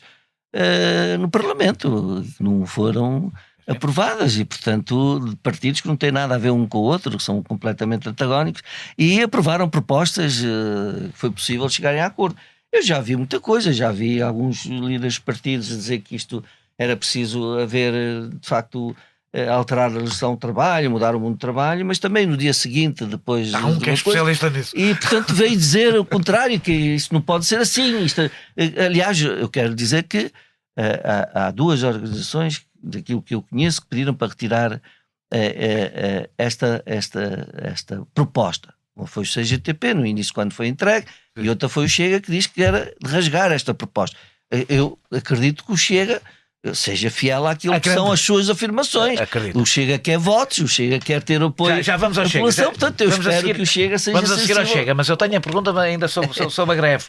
no Parlamento, não foram aprovadas e, portanto, partidos que não têm nada a ver um com o outro, que são completamente antagónicos, e aprovaram propostas que foi possível chegarem a acordo. Eu já vi muita coisa, já vi alguns líderes de partidos dizer que isto era preciso haver, de facto... alterar a legislação do trabalho, mudar o mundo do trabalho, mas também no dia seguinte, depois... Há que é especialista nisso. E, portanto, veio dizer o contrário, que isso não pode ser assim. Aliás, eu quero dizer que há 2 organizações, daquilo que eu conheço, que pediram para retirar esta proposta. Uma foi o CGTP, no início, quando foi entregue, e outra foi o Chega, que diz que era de rasgar esta proposta. Eu acredito que o Chega... seja fiel àquilo que são as suas afirmações. O Chega quer votos, o Chega quer ter apoio já vamos ao da população, Chega. Portanto, eu espero que o Chega seja Vamos a seguir ao sensível. Chega, mas eu tenho a pergunta ainda sobre a greve.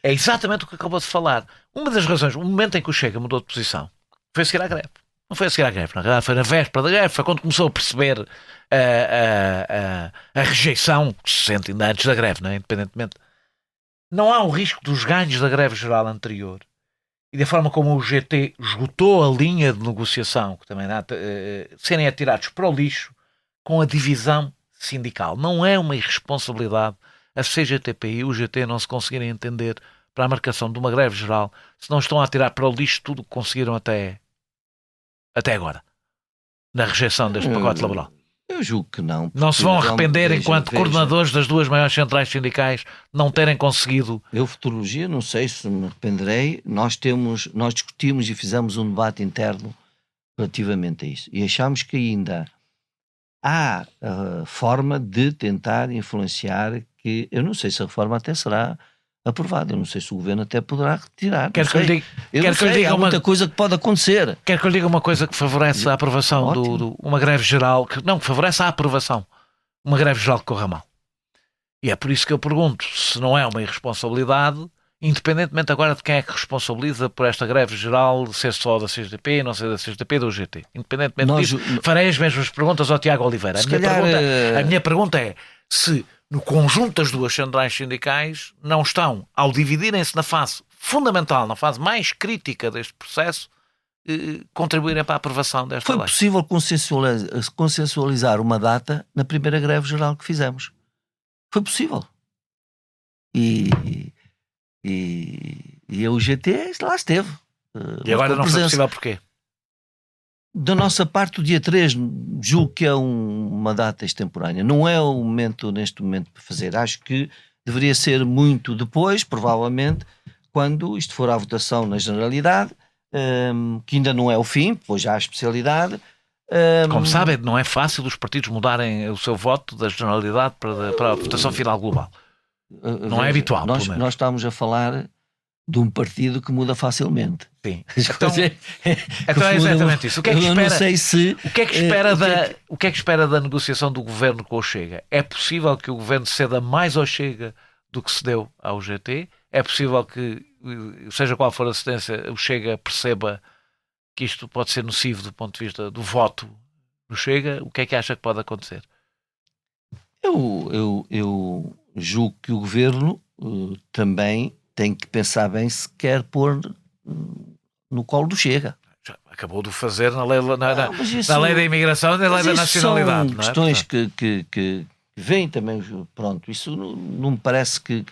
É exatamente o que acabou de falar. Uma das razões, o momento em que o Chega mudou de posição, foi a seguir à greve. Não foi a seguir à greve, na verdade foi na véspera da greve, foi quando começou a perceber a rejeição que se sente ainda antes da greve, não é? Independentemente. Não há o risco dos ganhos da greve geral anterior e da forma como o GT esgotou a linha de negociação, que também dá, serem atirados para o lixo com a divisão sindical. Não é uma irresponsabilidade a CGTP e o GT não se conseguirem entender para a marcação de uma greve geral se não estão a tirar para o lixo tudo o que conseguiram até agora, na rejeição deste pacote laboral. Eu julgo que não. Não se vão arrepender enquanto coordenadores das duas maiores centrais sindicais não terem conseguido. Eu, futurologia, não sei se me arrependerei. Nós discutimos e fizemos um debate interno relativamente a isso. E achamos que ainda há forma de tentar influenciar que... Eu não sei se a reforma até será aprovada. Eu não sei se o governo até poderá retirar. Quero que lhe diga há muita coisa que pode acontecer. Quero que eu lhe diga uma coisa que favorece a aprovação uma greve geral, que favorece a aprovação. Uma greve geral que corra mal. E é por isso que eu pergunto se não é uma irresponsabilidade, independentemente agora de quem é que responsabiliza por esta greve geral, ser só da CGTP, não ser da CGTP, do GT. Independentemente disso, farei as mesmas perguntas ao Tiago Oliveira. A minha pergunta é se no conjunto das duas centrais sindicais não estão, ao dividirem-se na fase fundamental, na fase mais crítica deste processo, contribuírem para a aprovação desta lei. Foi possível consensualizar uma data na primeira greve geral que fizemos. Foi possível. E o GT lá esteve. E agora não foi possível porquê? Da nossa parte, o dia 3, julgo que é uma data extemporânea. Não é o momento, neste momento, para fazer. Acho que deveria ser muito depois, provavelmente, quando isto for à votação na generalidade, que ainda não é o fim, pois já há a especialidade. Como sabem, não é fácil os partidos mudarem o seu voto da generalidade para a votação final global. Não é habitual, nós estamos a falar de um partido que muda facilmente. Sim. Então é exatamente isso. O que é que espera? Não sei se o que é que espera da negociação do governo com o Chega? É possível que o governo ceda mais ao Chega do que cedeu ao GT? É possível que, seja qual for a cedência, o Chega perceba que isto pode ser nocivo do ponto de vista do voto no Chega? O que é que acha que pode acontecer? Eu julgo que o governo também tem que pensar bem se quer pôr no colo do Chega. Já acabou de o fazer na lei, na lei da imigração e na lei da nacionalidade. São questões que vêm também. Pronto, isso não me parece que.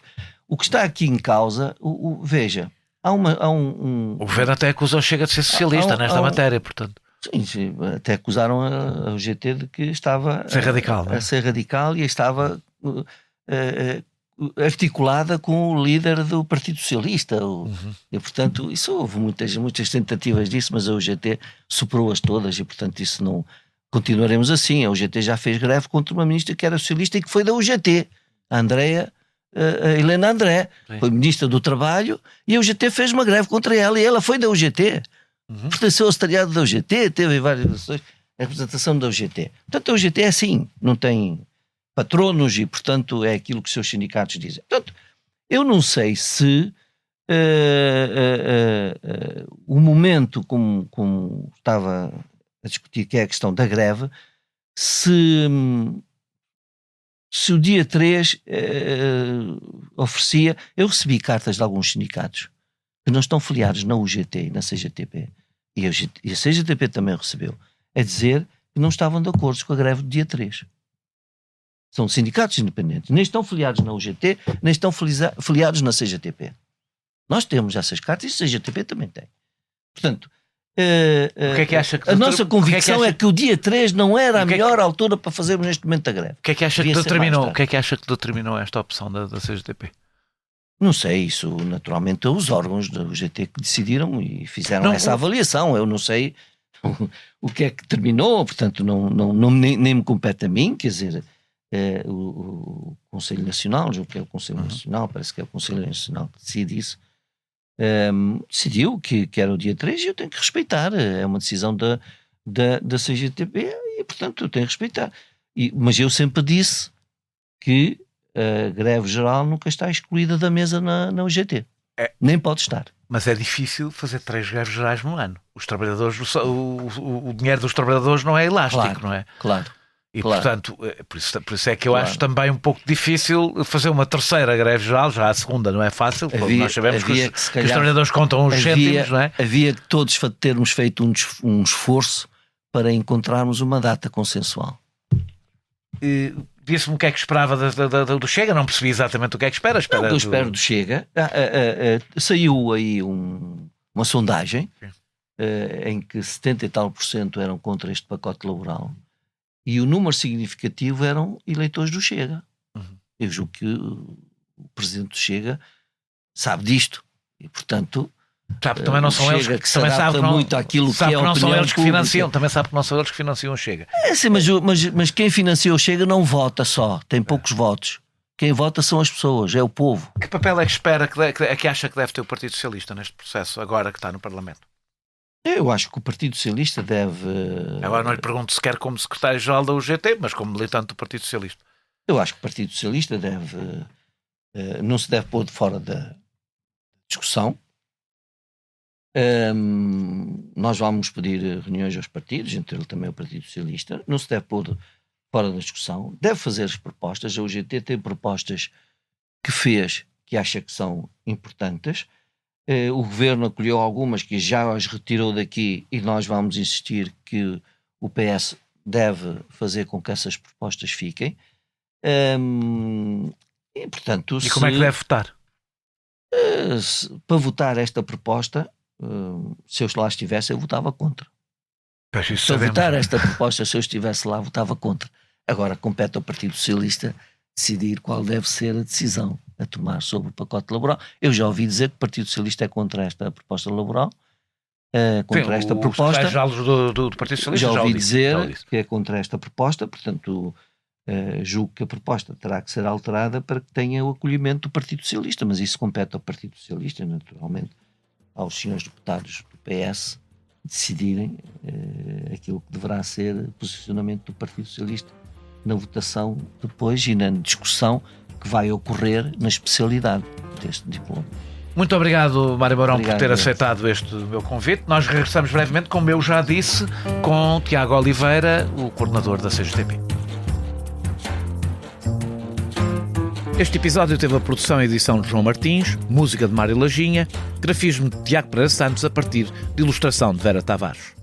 O que está aqui em causa, veja, o governo até acusa o Chega de ser socialista nesta matéria, portanto. Sim, até acusaram o GT de que estava a ser radical e estava articulada com o líder do Partido Socialista. E, portanto, isso houve muitas tentativas disso, mas a UGT superou-as todas e, portanto, isso não... Continuaremos assim. A UGT já fez greve contra uma ministra que era socialista e que foi da UGT. A Helena André. Sim. Foi ministra do Trabalho e a UGT fez uma greve contra ela e ela foi da UGT. Pertenceu ao secretariado da UGT, teve várias ações, a representação da UGT. Portanto, a UGT é assim, não tem patronos e, portanto, é aquilo que os seus sindicatos dizem. Portanto, eu não sei se o momento, como estava a discutir, que é a questão da greve, se o dia 3 oferecia... Eu recebi cartas de alguns sindicatos que não estão filiados na UGT e na CGTP, e a CGTP também recebeu, a dizer que não estavam de acordo com a greve do dia 3. São sindicatos independentes, nem estão filiados na UGT, nem estão filiados na CGTP. Nós temos essas cartas e a CGTP também tem. Portanto, a nossa convicção é que o dia 3 não era a melhor altura para fazermos neste momento a greve. O que é que acha que determinou esta opção da CGTP? Não sei, isso naturalmente os órgãos da UGT que decidiram e fizeram essa avaliação. Eu não sei o que é que terminou, portanto nem me compete a mim, quer dizer, o Conselho Nacional, julgo que é o Conselho Nacional, parece que é o Conselho Nacional que decide isso, decidiu que era o dia 3 e eu tenho que respeitar, é uma decisão da CGTP e portanto eu tenho que respeitar. Mas eu sempre disse que a greve geral nunca está excluída da mesa na UGT. Nem pode estar. Mas é difícil fazer 3 greves gerais no ano. Os trabalhadores, o dinheiro dos trabalhadores não é elástico, Claro, não é? Claro. E, claro. portanto, por isso é que eu Claro. acho também um pouco difícil fazer uma terceira greve geral. Já a segunda não é fácil, porque nós sabemos que os trabalhadores contam os cêntimos, não é? Havia que todos termos feito um esforço para encontrarmos uma data consensual. Disse-me o que é que esperava do Chega, não percebi exatamente o que é que espera. O que eu espero do Chega, saiu aí uma sondagem em que 70 e tal % eram contra este pacote laboral e o número significativo eram eleitores do Chega. Eu julgo que o presidente do Chega sabe disto e, portanto, também não são eles que se adapta muito àquilo que é a não são opinião eles que pública. financiam, também sabe que não são eles que financiam o Chega. Sim, mas quem financia o Chega não vota só, tem poucos votos. Quem vota são as pessoas, é o povo. Que papel é que espera, que acha que deve ter o Partido Socialista neste processo, agora que está no Parlamento? Eu acho que o Partido Socialista deve... Agora não lhe pergunto sequer como secretário-geral da UGT, mas como militante do Partido Socialista. Eu acho que o Partido Socialista não se deve pôr de fora da discussão. Nós vamos pedir reuniões aos partidos, entre ele também o Partido Socialista. Não se deve pôr fora da discussão. Deve fazer as propostas. A UGT tem propostas que fez, que acha que são importantes. O Governo acolheu algumas que já as retirou daqui e nós vamos insistir que o PS deve fazer com que essas propostas fiquem. E, portanto, como é que deve votar? Para votar esta proposta, se eu lá estivesse, eu votava contra. Para votar esta proposta, se eu estivesse lá, votava contra. Agora compete ao Partido Socialista decidir qual deve ser a decisão a tomar sobre o pacote laboral. Eu já ouvi dizer que o Partido Socialista é contra esta proposta laboral, contra esta proposta. Do Partido Socialista já ouvi dizer que é contra esta proposta, portanto, julgo que a proposta terá que ser alterada para que tenha o acolhimento do Partido Socialista, mas isso compete ao Partido Socialista, naturalmente, aos senhores deputados do PS decidirem aquilo que deverá ser o posicionamento do Partido Socialista na votação depois e na discussão que vai ocorrer na especialidade deste diploma. Muito obrigado, Mário Mourão, por ter aceitado este meu convite. Nós regressamos brevemente, como eu já disse, com Tiago Oliveira, o coordenador da CGTP. Este episódio teve a produção e edição de João Martins, música de Mário Lajinha, grafismo de Tiago Pereira Santos a partir de ilustração de Vera Tavares.